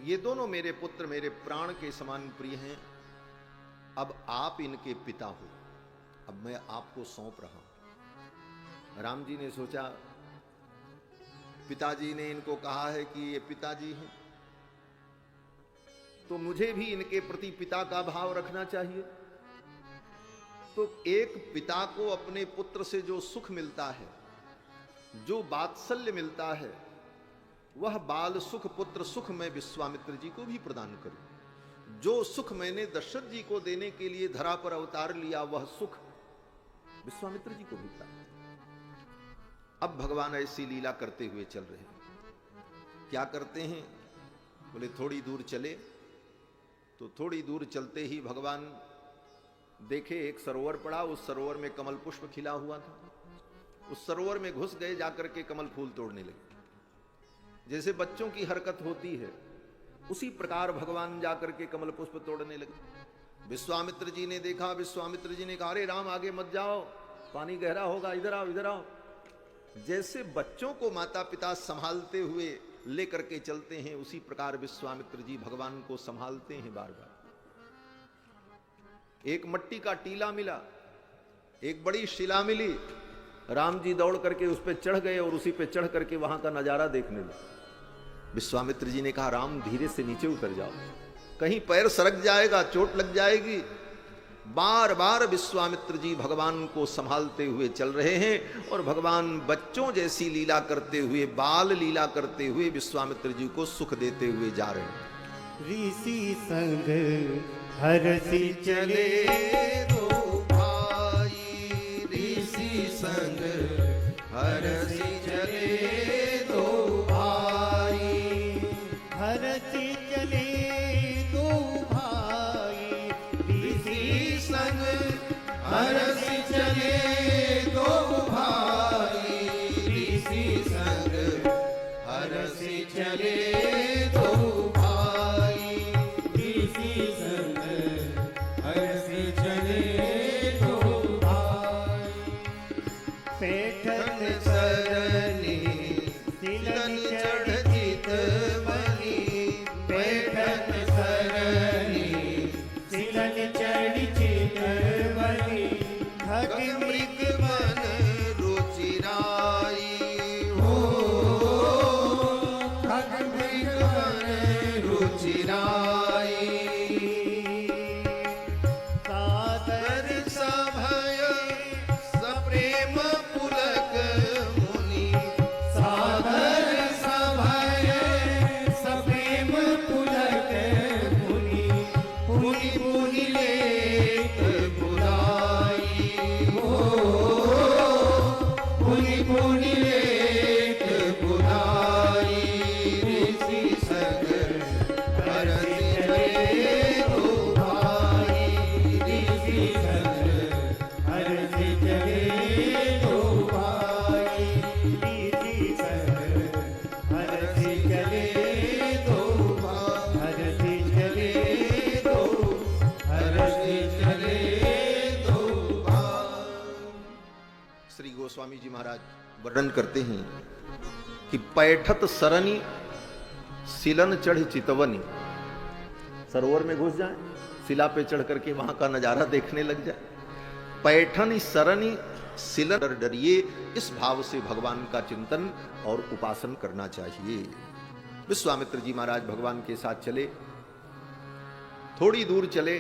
ये दोनों मेरे पुत्र मेरे प्राण के समान प्रिय हैं, अब आप इनके पिता हो, अब मैं आपको सौंप रहा हूं। राम जी ने सोचा, पिताजी ने इनको कहा है कि ये पिताजी हैं, तो मुझे भी इनके प्रति पिता का भाव रखना चाहिए। तो एक पिता को अपने पुत्र से जो सुख मिलता है, जो वात्सल्य मिलता है, वह बाल सुख, पुत्र सुख मैं विश्वामित्र जी को भी प्रदान करूं। जो सुख मैंने दशरथ जी को देने के लिए धरा पर अवतार लिया, वह सुख विश्वामित्र जी को भी प्राप्त। अब भगवान ऐसी लीला करते हुए चल रहे हैं। क्या करते हैं? बोले थोड़ी दूर चले, तो थोड़ी दूर चलते ही भगवान देखे एक सरोवर पड़ा, उस सरोवर में कमल पुष्प खिला हुआ था। उस सरोवर में घुस गए, जाकर के कमल फूल तोड़ने लगे। जैसे बच्चों की हरकत होती है, उसी प्रकार भगवान जाकर के कमल पुष्प तोड़ने लगे। विश्वामित्र जी ने देखा, विश्वामित्र जी ने कहा, अरे राम आगे मत जाओ, पानी गहरा होगा, इधर आओ इधर आओ। जैसे बच्चों को माता पिता संभालते हुए लेकर के चलते हैं, उसी प्रकार विश्वामित्र जी भगवान को संभालते हैं बार बार। एक मिट्टी का टीला मिला, एक बड़ी शिला मिली, राम जी दौड़ करके उस पर चढ़ गए और उसी पे चढ़ करके वहां का नजारा देखने लगे। विश्वामित्र जी ने कहा, राम धीरे से नीचे उतर जाओ, कहीं पैर सरक जाएगा, चोट लग जाएगी। बार बार विश्वामित्र जी भगवान को संभालते हुए चल रहे हैं और भगवान बच्चों जैसी लीला करते हुए, बाल लीला करते हुए विश्वामित्र जी को सुख देते हुए जा रहे हैं। ऋषि संग हरसी चले दो भाई, ऋषि संग हरसी चले दो भाई, हरसी चले दो भाई, ऋषि संग हरसी चले दो भाई, ऋषि संग हरसी चले दो भाई, ऋषि संग हरसी चले दो भाई। पैठन सरनी तिलन चढ़ चढ़ चित बनी, पैठन सरनी तिलन चढ़ चित बनी, ठग मृग मन रुचिराई हो, ठग मृग मन रुचिराई, सादर कर सभय सप्रेम पुलक मुनि, सादर सभय सप्रेम पुलक मुनि, पुनि पुनि लेत बुलाई हो, पुनि पुनि लेत बुलाई, ऋषि संग हरसी चले दो भाई, ऋषि संग हरसी चले दो भाई, ऋषि संग हरसी चले दो भाई, हरसी चले दो, हरसी चले दो भाई। श्री गोस्वामी जी महाराज वर्णन करते हैं कि पैठत सरनी सिलन चढ़ चितवनी, सरोवर में घुस जाए, शिला पे चढ़ करके वहां का नजारा देखने लग जाए। पैठनी सरनी सिलन डर डरिए, इस भाव से भगवान का चिंतन और उपासन करना चाहिए। विश्वामित्र जी महाराज भगवान के साथ चले, थोड़ी दूर चले,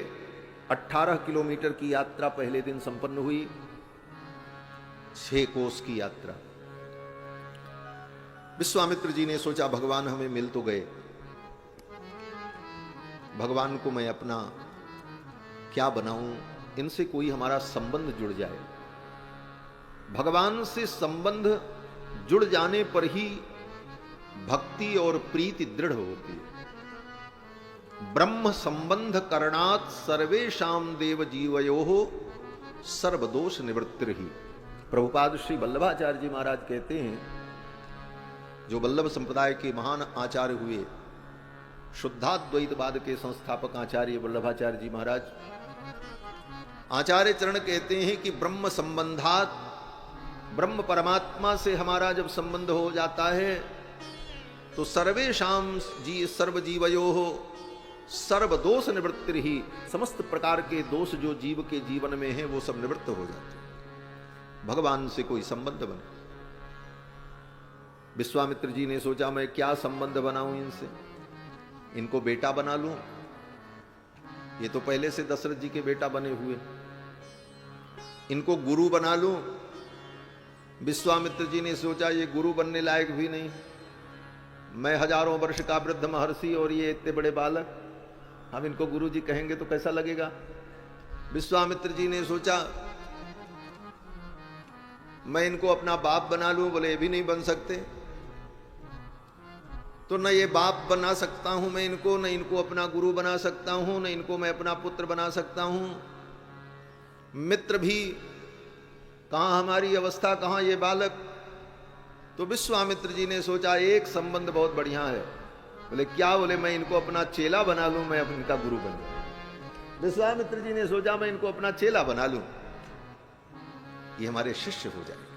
18 किलोमीटर की यात्रा पहले दिन संपन्न हुई, 6 कोस की यात्रा। विश्वामित्र जी ने सोचा भगवान हमें मिल तो गए, भगवान को मैं अपना क्या बनाऊं, इनसे कोई हमारा संबंध जुड़ जाए। भगवान से संबंध जुड़ जाने पर ही भक्ति और प्रीति दृढ़ होती है। ब्रह्म संबंध करणात् सर्वेषाम देव जीवयोः सर्वदोष निवृत्तिर्हि। प्रभुपाद श्री वल्लभाचार्य जी महाराज कहते हैं, जो वल्लभ संप्रदाय के महान आचार्य हुए, शुद्धाद्वैतवाद के संस्थापक आचार्य वल्लभाचार्य जी महाराज, आचार्य चरण कहते हैं कि ब्रह्म संबंधात, ब्रह्म परमात्मा से हमारा जब संबंध हो जाता है तो सर्वेषाम जी सर्वजीवयोः सर्वदोष निवृत्ति ही, समस्त प्रकार के दोष जो जीव के जीवन में है वो सब निवृत्त हो जाते हैं। भगवान से कोई संबंध बने। विश्वामित्र जी ने सोचा मैं क्या संबंध बनाऊं इनसे, इनको बेटा बना लूं, ये तो पहले से दशरथ जी के बेटा बने हुए, इनको गुरु बना लूं। विश्वामित्र जी ने सोचा ये गुरु बनने लायक भी नहीं, मैं हजारों वर्ष का वृद्ध महर्षि और ये इतने बड़े बालक, हम इनको गुरु जी कहेंगे तो कैसा लगेगा। विश्वामित्र जी ने सोचा मैं इनको अपना बाप बना लूं, बोले ये भी नहीं बन सकते, तो न ये बाप बना सकता हूं मैं इनको, न इनको अपना गुरु बना सकता हूं, न इनको मैं अपना पुत्र बना सकता हूं। मित्र भी कहां, हमारी अवस्था कहां, ये बालक। तो विश्वामित्र जी ने सोचा एक संबंध बहुत बढ़िया है, बोले क्या, बोले मैं इनको अपना चेला बना लूं, मैं इनका गुरु बन जाऊं। विश्वामित्र जी ने सोचा मैं इनको अपना चेला बना लूं, ये हमारे शिष्य हो जाएंगे।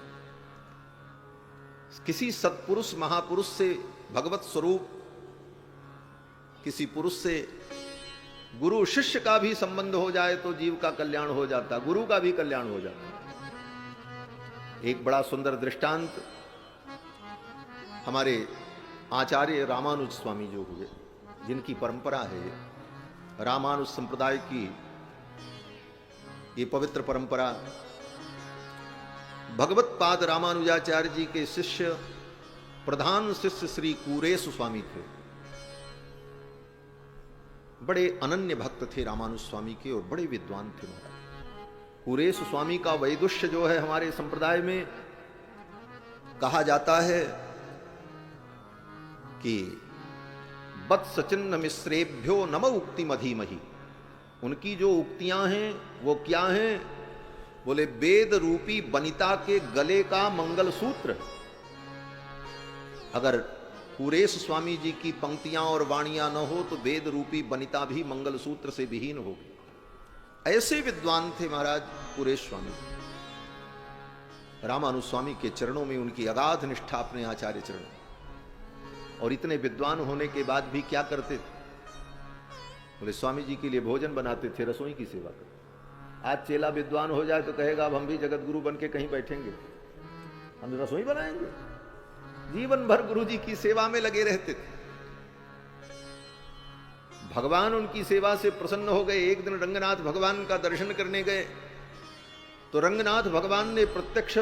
किसी सत्पुरुष महापुरुष से भगवत स्वरूप, किसी पुरुष से गुरु शिष्य का भी संबंध हो जाए तो जीव का कल्याण हो जाता, गुरु का भी कल्याण हो जाता। एक बड़ा सुंदर दृष्टांत हमारे आचार्य रामानुज स्वामी जो हुए, जिनकी परंपरा है रामानुज संप्रदाय की ये पवित्र परंपरा भगवत पाद रामानुजाचार्य जी के शिष्य, प्रधान शिष्य श्री कुरेश स्वामी थे। बड़े अनन्य भक्त थे रामानुज स्वामी के और बड़े विद्वान थे महाराज। कुरेश स्वामी का वैदुष्य जो है हमारे संप्रदाय में कहा जाता है कि वत्स चिन्ह मिश्रेभ्यो नम उक्ति मधीमही। उनकी जो उक्तियां हैं वो क्या हैं? बोले वेद रूपी वनिता के गले का मंगल सूत्र। अगर कुरेश स्वामी जी की पंक्तियां और वाणियां न हो तो वेद रूपी वनिता भी मंगल सूत्र से विहीन होगी। ऐसे विद्वान थे महाराज कुरेश स्वामी। रामानुज स्वामी के चरणों में उनकी अगाध निष्ठा अपने आचार्य चरण। और इतने विद्वान होने के बाद भी क्या करते थे? बोले स्वामी जी के लिए भोजन बनाते थे, रसोई की सेवा करते। आज चेला विद्वान हो जाए तो कहेगा अब हम भी जगत गुरु बन के कहीं बैठेंगे, हम रसोई बनाएंगे। जीवन भर गुरु जी की सेवा में लगे रहते थे। भगवान उनकी सेवा से प्रसन्न हो गए। एक दिन रंगनाथ भगवान का दर्शन करने गए तो रंगनाथ भगवान ने प्रत्यक्ष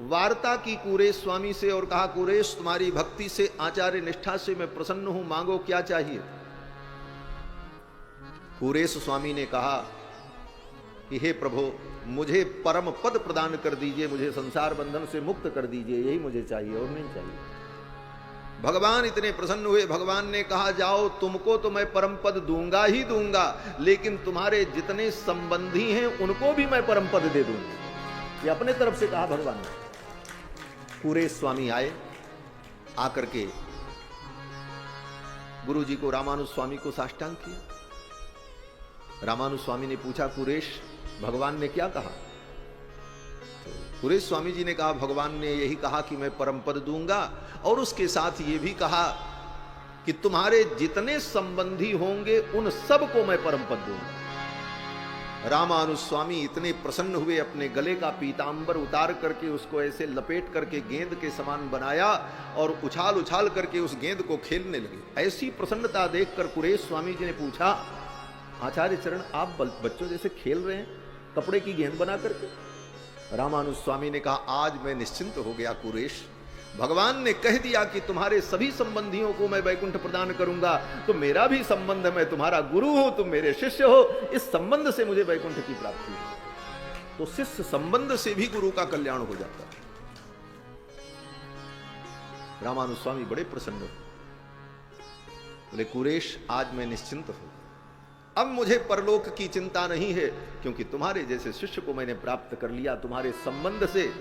वार्ता की कुरेश स्वामी से और कहा, कुरेश तुम्हारी भक्ति से, आचार्य निष्ठा से मैं प्रसन्न हूं, मांगो क्या चाहिए। कुरेश स्वामी ने कहा कि हे प्रभु, मुझे परम पद प्रदान कर दीजिए, मुझे संसार बंधन से मुक्त कर दीजिए, यही मुझे चाहिए और नहीं चाहिए। भगवान इतने प्रसन्न हुए। भगवान ने कहा, जाओ, तुमको तो मैं परम पद दूंगा ही दूंगा, लेकिन तुम्हारे जितने संबंधी हैं उनको भी मैं परम पद दे दूंगा। ये अपने तरफ से कहा भगवान ने। कुरेश स्वामी आए, आकर के गुरु जी को, रामानुज स्वामी को साष्टांग किया। रामानुज स्वामी ने पूछा, कुरेश, भगवान ने क्या कहा? तो कुरेश स्वामी जी ने कहा, भगवान ने यही कहा कि मैं परम पद दूंगा और उसके साथ ये भी कहा कि तुम्हारे जितने संबंधी होंगे उन सबको मैं परम पद दूंगा। रामानुज स्वामी इतने प्रसन्न हुए, अपने गले का पीतांबर उतार करके उसको ऐसे लपेट करके गेंद के समान बनाया और उछाल उछाल करके उस गेंद को खेलने लगे। ऐसी प्रसन्नता देखकर कुरेश स्वामी जी ने पूछा, आचार्य चरण, आप बच्चों जैसे खेल रहे हैं कपड़े की गेंद बना करके? रामानुज स्वामी ने कहा, आज मैं निश्चिंत हो गया कुरेश। भगवान ने कह दिया कि तुम्हारे सभी संबंधियों को मैं वैकुंठ प्रदान करूंगा, तो मेरा भी संबंध है, मैं तुम्हारा गुरु हूं, तुम मेरे शिष्य हो, इस संबंध से मुझे वैकुंठ की प्राप्ति है। तो शिष्य संबंध से भी गुरु का कल्याण हो जाता है। रामानुज स्वामी बड़े प्रसन्न हो, बोले, कुरेश, आज मैं निश्चिंत हूं, अब मुझे परलोक की चिंता नहीं है, क्योंकि तुम्हारे जैसे शिष्य को मैंने प्राप्त कर लिया। तुम्हारे संबंध से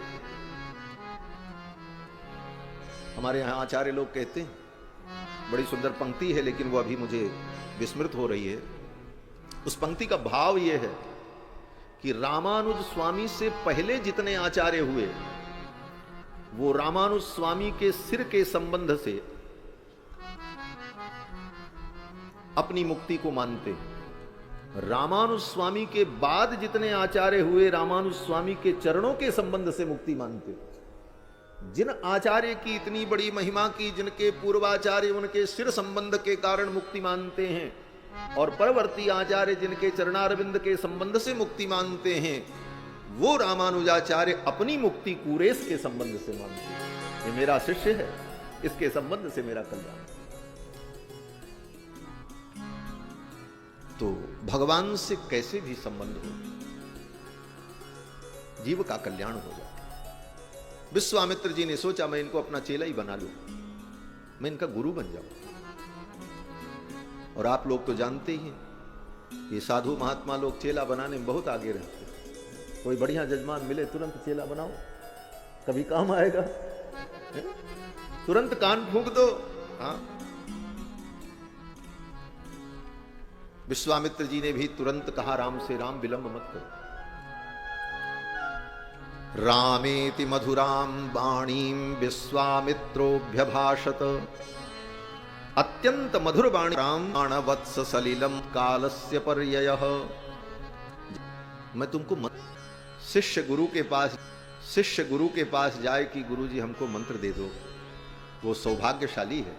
हमारे यहां आचार्य लोग कहते हैं, बड़ी सुंदर पंक्ति है लेकिन वो अभी मुझे विस्मृत हो रही है। उस पंक्ति का भाव यह है कि रामानुज स्वामी से पहले जितने आचार्य हुए वो रामानुज स्वामी के सिर के संबंध से अपनी मुक्ति को मानते। रामानुज स्वामी के बाद जितने आचार्य हुए रामानुज स्वामी के चरणों के संबंध से मुक्ति मानते। जिन आचार्य की इतनी बड़ी महिमा की, जिनके पूर्वाचार्य उनके सिर संबंध के कारण मुक्ति मानते हैं, और परवर्ती आचार्य जिनके चरणारविंद के संबंध से मुक्ति मानते हैं, वो रामानुजाचार्य अपनी मुक्ति कुरेश के संबंध से मानते हैं। ये मेरा शिष्य है, इसके संबंध से मेरा कल्याण। तो भगवान से कैसे भी संबंध हो, जीव का कल्याण हो जाए। विश्वामित्र जी ने सोचा, मैं इनको अपना चेला ही बना लूं, मैं इनका गुरु बन जाऊं। और आप लोग तो जानते ही हैं, ये साधु महात्मा लोग चेला बनाने में बहुत आगे रहते हैं। कोई बढ़िया जजमान मिले, तुरंत चेला बनाओ, कभी काम आएगा, तुरंत कान फूंक दो। हाँ, विश्वामित्र जी ने भी तुरंत कहा राम से, राम विलंब मत करो। रामेति मधुराम वाणीम विश्वामित्रोभ्यभाषत, अत्यंत मधुर वाणी राम वत्स सलिलम कालस्य पर्ययः। मैं तुमको शिष्य गुरु के पास जाए कि गुरु जी हमको मंत्र दे दो, वो सौभाग्यशाली है।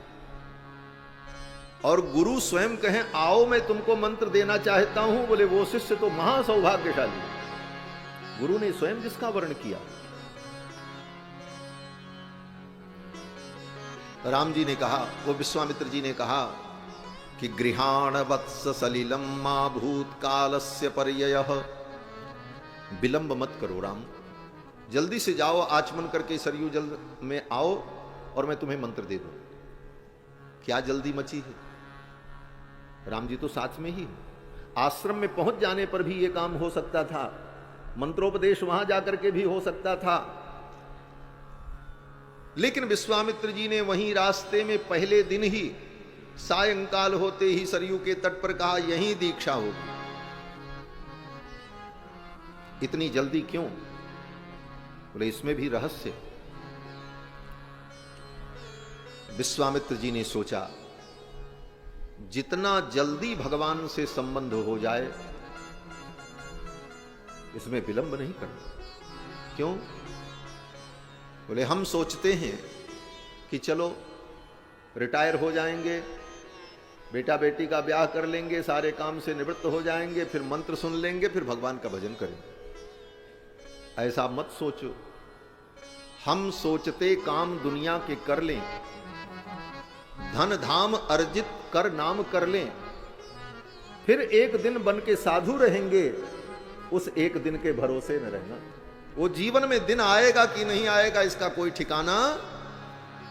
और गुरु स्वयं कहें आओ मैं तुमको मंत्र देना चाहता हूं, बोले वो शिष्य तो महासौभाग्यशाली है। गुरु ने स्वयं जिसका वर्ण किया। राम जी ने कहा, वो विश्वामित्र जी ने कहा कि गृहाण वत्स सलिलम मा भूतकालस्य पर्ययः, विलंब मत करो राम, जल्दी से जाओ, आचमन करके सरयू जल में आओ और मैं तुम्हें मंत्र दे दूं। क्या जल्दी मची है, राम जी तो साथ में ही, आश्रम में पहुंच जाने पर भी यह काम हो सकता था, मंत्रोपदेश वहां जाकर के भी हो सकता था, लेकिन विश्वामित्र जी ने वहीं रास्ते में पहले दिन ही सायंकाल होते ही सरयू के तट पर कहा यहीं दीक्षा होगी। इतनी जल्दी क्यों? बोले इसमें भी रहस्य। विश्वामित्र जी ने सोचा जितना जल्दी भगवान से संबंध हो जाए इसमें विलंब नहीं करना। क्यों? बोले हम सोचते हैं कि चलो रिटायर हो जाएंगे, बेटा बेटी का ब्याह कर लेंगे, सारे काम से निवृत्त हो जाएंगे, फिर मंत्र सुन लेंगे, फिर भगवान का भजन करेंगे। ऐसा मत सोचो। हम सोचते काम दुनिया के कर लें, धन धाम अर्जित कर नाम कर लें, फिर एक दिन बन के साधु रहेंगे, उस एक दिन के भरोसे न रहना। वो जीवन में दिन आएगा कि नहीं आएगा इसका कोई ठिकाना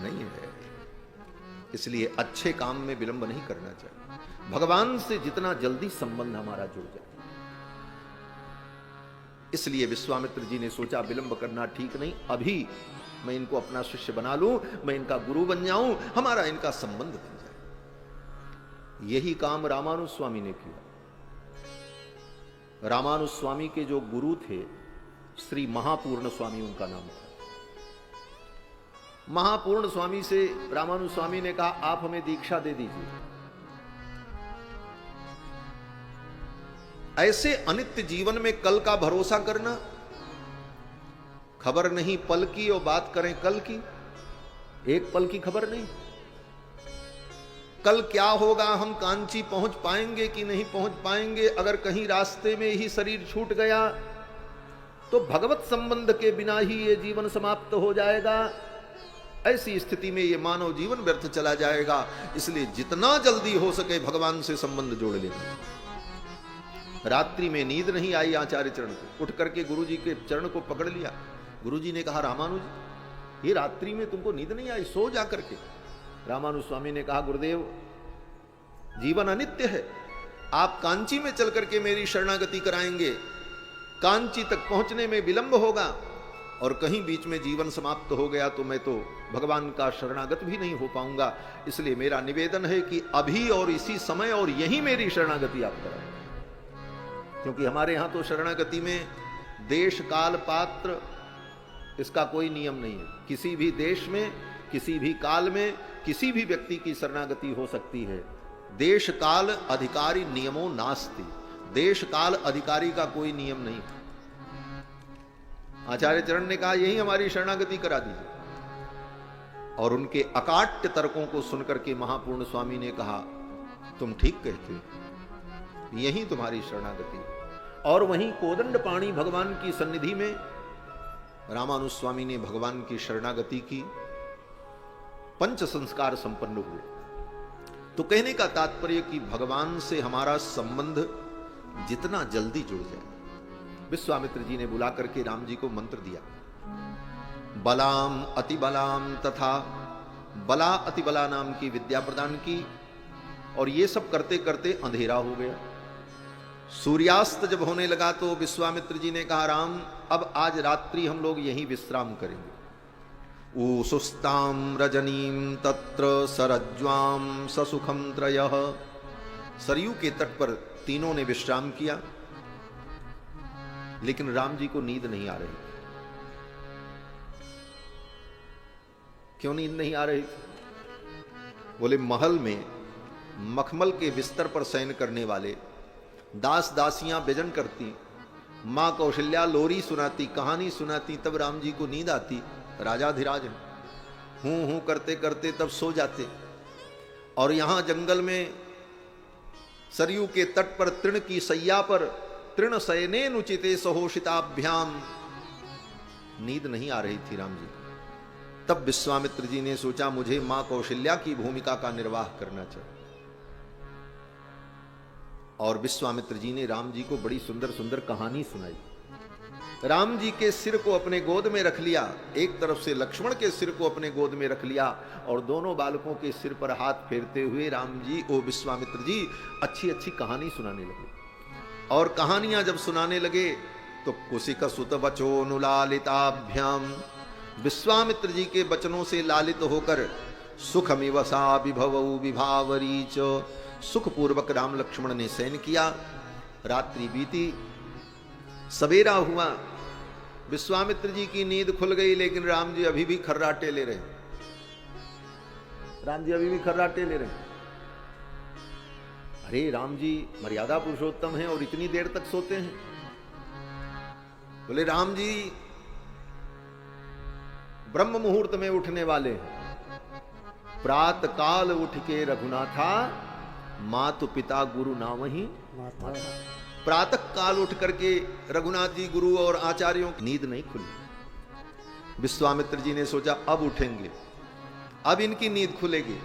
नहीं है। इसलिए अच्छे काम में विलंब नहीं करना चाहिए। भगवान से जितना जल्दी संबंध हमारा जुड़ जाए। इसलिए विश्वामित्र जी ने सोचा विलंब करना ठीक नहीं, अभी मैं इनको अपना शिष्य बना लूं, मैं इनका गुरु बन जाऊं, हमारा इनका संबंध बन जाए। यही काम रामानुज स्वामी ने किया। रामानुज स्वामी के जो गुरु थे श्री महापूर्ण स्वामी उनका नाम था। महापूर्ण स्वामी से रामानुज स्वामी ने कहा आप हमें दीक्षा दे दीजिए। ऐसे अनित्य जीवन में कल का भरोसा करना, खबर नहीं पल की और बात करें कल की, एक पल की खबर नहीं। कल क्या होगा, हम कांची पहुंच पाएंगे कि नहीं पहुंच पाएंगे, अगर कहीं रास्ते में ही शरीर छूट गया तो भगवत संबंध के बिना ही ये जीवन समाप्त हो जाएगा। ऐसी स्थिति में ये मानव जीवन व्यर्थ चला जाएगा। इसलिए जितना जल्दी हो सके भगवान से संबंध जोड़ लेना। रात्रि में नींद नहीं आई आचार्य चरण को, उठ करके गुरु जी के चरण को पकड़ लिया। गुरु जी ने कहा रामानुज ये रात्रि में तुमको नींद नहीं आई, सो जा करके। रामानुज स्वामी ने कहा गुरुदेव जीवन अनित्य है, आप कांची में चल करके मेरी शरणागति कराएंगे, कांची तक पहुंचने में विलंब होगा और कहीं बीच में जीवन समाप्त हो गया तो मैं तो भगवान का शरणागत भी नहीं हो पाऊंगा। इसलिए मेरा निवेदन है कि अभी और इसी समय और यही मेरी शरणागति आप कराएं। क्योंकि हमारे यहां तो शरणागति में देश काल पात्र इसका कोई नियम नहीं है। किसी भी देश में, किसी भी काल में, किसी भी व्यक्ति की शरणागति हो सकती है। देश काल अधिकारी नियमों नास्ति, देश काल अधिकारी का कोई नियम नहीं। आचार्य चरण ने कहा यही हमारी शरणागति करा दीजिए। और उनके अकाट्य तर्कों को सुनकर के महापूर्ण स्वामी ने कहा तुम ठीक कहते हो, यही तुम्हारी शरणागति। और वहीं कोदंड पाणी भगवान की सन्निधि में रामानुज स्वामी ने भगवान की शरणागति की, पंच संस्कार संपन्न हुए। तो कहने का तात्पर्य कि भगवान से हमारा संबंध जितना जल्दी जुड़ जाए। विश्वामित्र जी ने बुला करके राम जी को मंत्र दिया, बलाम अति बलाम तथा बला अति बला नाम की विद्या प्रदान की। और ये सब करते करते अंधेरा हो गया। सूर्यास्त जब होने लगा तो विश्वामित्र जी ने कहा राम अब आज रात्रि हम लोग यहीं विश्राम करेंगे। ऊसुस्ताम रजनीम तत्र सरज्वाम ससुखम त्रयः। सरयू के तट पर तीनों ने विश्राम किया, लेकिन राम जी को नींद नहीं आ रही। क्यों नींद नहीं आ रही? बोले महल में मखमल के बिस्तर पर शयन करने वाले दास दासियां व्यजन करती, मां कौशल्या लोरी सुनाती, कहानी सुनाती, तब राम जी को नींद आती। राजाधिराज हूं हूं करते करते तब सो जाते। और यहां जंगल में सरयू के तट पर तृण की सैया पर तृण शयनेन उचिते सहोषिताभ्याम नींद नहीं आ रही थी राम जी। तब विश्वामित्र जी ने सोचा मुझे मां कौशल्या की भूमिका का निर्वाह करना चाहिए। और विश्वामित्र जी ने राम जी को बड़ी सुंदर सुंदर कहानी सुनाई। राम जी के सिर को अपने गोद में रख लिया, एक तरफ से लक्ष्मण के सिर को अपने गोद में रख लिया और दोनों बालकों के सिर पर हाथ फेरते हुए राम जी ओ विश्वामित्र जी अच्छी अच्छी कहानी सुनाने लगे। और कहानियां जब सुनाने लगे तो कुशिक सुत वचोनुलालिताभ्याम, विश्वामित्र जी के वचनों से लालित होकर सुखमिवसा विभवौ विभावरीच, सुखपूर्वक राम लक्ष्मण ने शयन किया। रात्रि बीती, सवेरा हुआ, विश्वामित्र जी की नींद खुल गई, लेकिन राम जी अभी भी खर्राटे ले रहे। राम जी अभी भी खर्राटे ले रहे। अरे राम जी मर्यादा पुरुषोत्तम हैं और इतनी देर तक सोते हैं। बोले राम जी ब्रह्म मुहूर्त में उठने वाले हैं। प्रात काल उठ के रघुनाथा, मातु पिता गुरु नामहि माता। प्रातः काल उठ करके रघुनाथ जी गुरु और आचार्यों की नींद नहीं खुली। विश्वामित्र जी ने सोचा अब उठेंगे, अब इनकी नींद खुलेगी,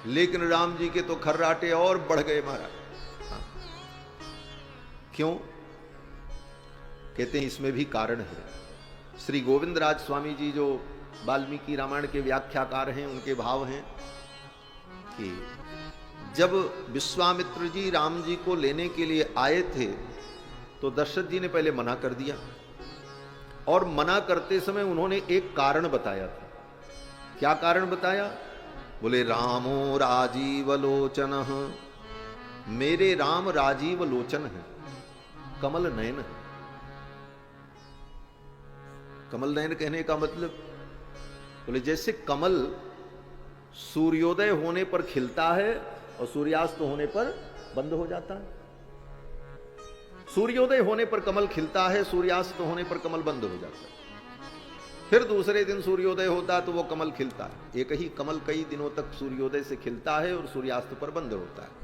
लेकिन राम जी के तो खर्राटे और बढ़ गए महाराज। हाँ। क्यों? कहते हैं इसमें भी कारण है। श्री गोविंद राज स्वामी जी जो वाल्मीकि रामायण के व्याख्याकार हैं, उनके भाव हैं कि जब विश्वामित्र जी राम जी को लेने के लिए आए थे तो दशरथ जी ने पहले मना कर दिया, और मना करते समय उन्होंने एक कारण बताया था। क्या कारण बताया? बोले रामो राजीव लोचन, मेरे राम राजीव लोचन है, कमल नयन है। कमल नयन कहने का मतलब, बोले जैसे कमल सूर्योदय होने पर खिलता है और सूर्यास्त होने पर बंद हो जाता है। सूर्योदय होने पर कमल खिलता है, सूर्यास्त होने पर कमल बंद हो जाता है। फिर दूसरे दिन सूर्योदय होता है तो वो कमल खिलता है। एक ही कमल कई दिनों तक सूर्योदय से खिलता है और सूर्यास्त पर बंद होता है।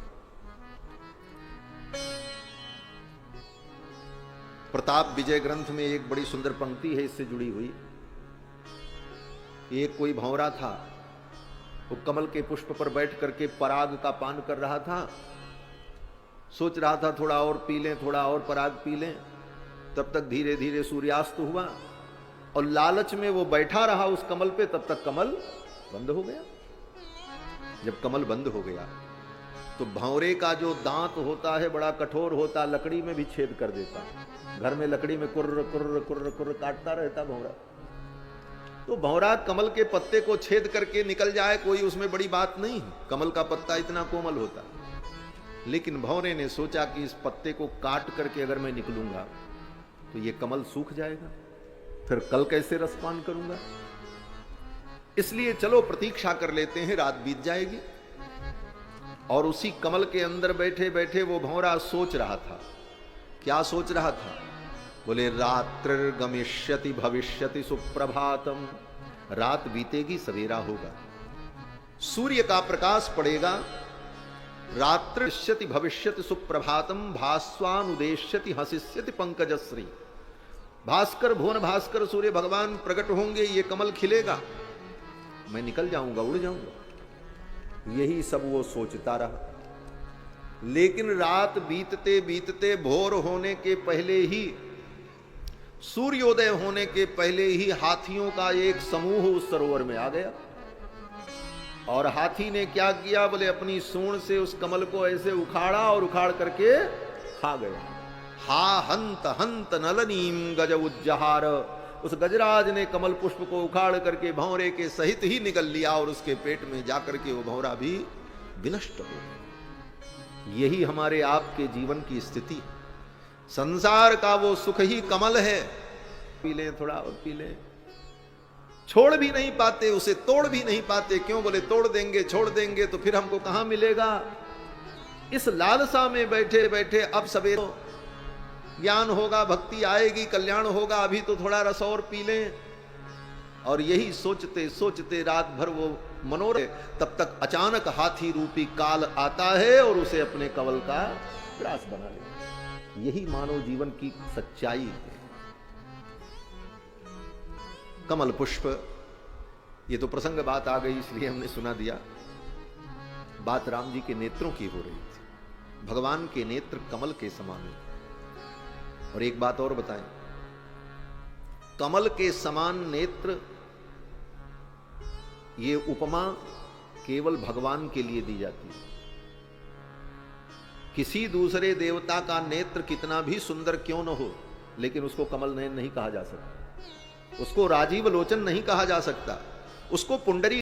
प्रताप विजय ग्रंथ में एक बड़ी सुंदर पंक्ति है इससे जुड़ी हुई। एक कोई भंवरा था, वो कमल के पुष्प पर बैठ करके पराग का पान कर रहा था। सोच रहा था थोड़ा और पी लें, थोड़ा और पराग पी लें। तब तक धीरे धीरे सूर्यास्त हुआ और लालच में वो बैठा रहा उस कमल पे, तब तक कमल बंद हो गया। जब कमल बंद हो गया तो भंवरे का जो दांत होता है बड़ा कठोर होता, लकड़ी में भी छेद कर देता। घर में लकड़ी में कुर्र कुर्र कुर्र कुर्र काटता रहता भंवरा। तो भंवरा कमल के पत्ते को छेद करके निकल जाए, कोई उसमें बड़ी बात नहीं। कमल का पत्ता इतना कोमल होता। लेकिन भंवरे ने सोचा कि इस पत्ते को काट करके अगर मैं निकलूंगा तो ये कमल सूख जाएगा, फिर कल कैसे रसपान करूंगा। इसलिए चलो प्रतीक्षा कर लेते हैं, रात बीत जाएगी। और उसी कमल के अंदर बैठे बैठे वो भंवरा सोच रहा था। क्या सोच रहा था? बोले रात्रिर्गमिष्यति भविष्यति सुप्रभातम, रात बीतेगी सवेरा होगा, सूर्य का प्रकाश पड़ेगा। रात्रिष्यति भविष्यति सुप्रभातम भास्वानुदेश्यति हसिष्यति पंकजश्री, भास्कर भुवन भास्कर सूर्य भगवान प्रकट होंगे, ये कमल खिलेगा, मैं निकल जाऊंगा, उड़ जाऊंगा। यही सब वो सोचता रहा। लेकिन रात बीतते बीतते भोर होने के पहले ही, सूर्योदय होने के पहले ही हाथियों का एक समूह उस सरोवर में आ गया। और हाथी ने क्या किया? बोले अपनी सूंड से उस कमल को ऐसे उखाड़ा और उखाड़ करके खा गया। हा हंत हंत नलनीम गज उज्जहार, उस गजराज ने कमल पुष्प को उखाड़ करके भंवरे के सहित ही निकल लिया और उसके पेट में जाकर के वो भंवरा भी विनष्ट हो गया। यही हमारे आपके जीवन की स्थिति है। संसार का वो सुख ही कमल है, पी लें थोड़ा और पी लें, छोड़ भी नहीं पाते उसे, तोड़ भी नहीं पाते। क्यों? बोले तोड़ देंगे छोड़ देंगे तो फिर हमको कहां मिलेगा। इस लालसा में बैठे बैठे अब सवेरे ज्ञान होगा, भक्ति आएगी, कल्याण होगा, अभी तो थोड़ा रस और पी लें। और यही सोचते सोचते रात भर वो मनोरथ, तब तक अचानक हाथी रूपी काल आता है और उसे अपने कवल का ग्रास बना लेता। यही मानव जीवन की सच्चाई है। कमल पुष्प, ये तो प्रसंग बात आ गई इसलिए हमने सुना दिया। बात राम जी के नेत्रों की हो रही थी। भगवान के नेत्र कमल के समान है। और एक बात और बताएं, कमल के समान नेत्र, ये उपमा केवल भगवान के लिए दी जाती है। किसी दूसरे देवता का नेत्र कितना भी सुंदर क्यों न हो, लेकिन उसको कमल नयन नहीं कहा जा सकता, उसको राजीव लोचन नहीं कहा जा सकता, उसको पुंडरी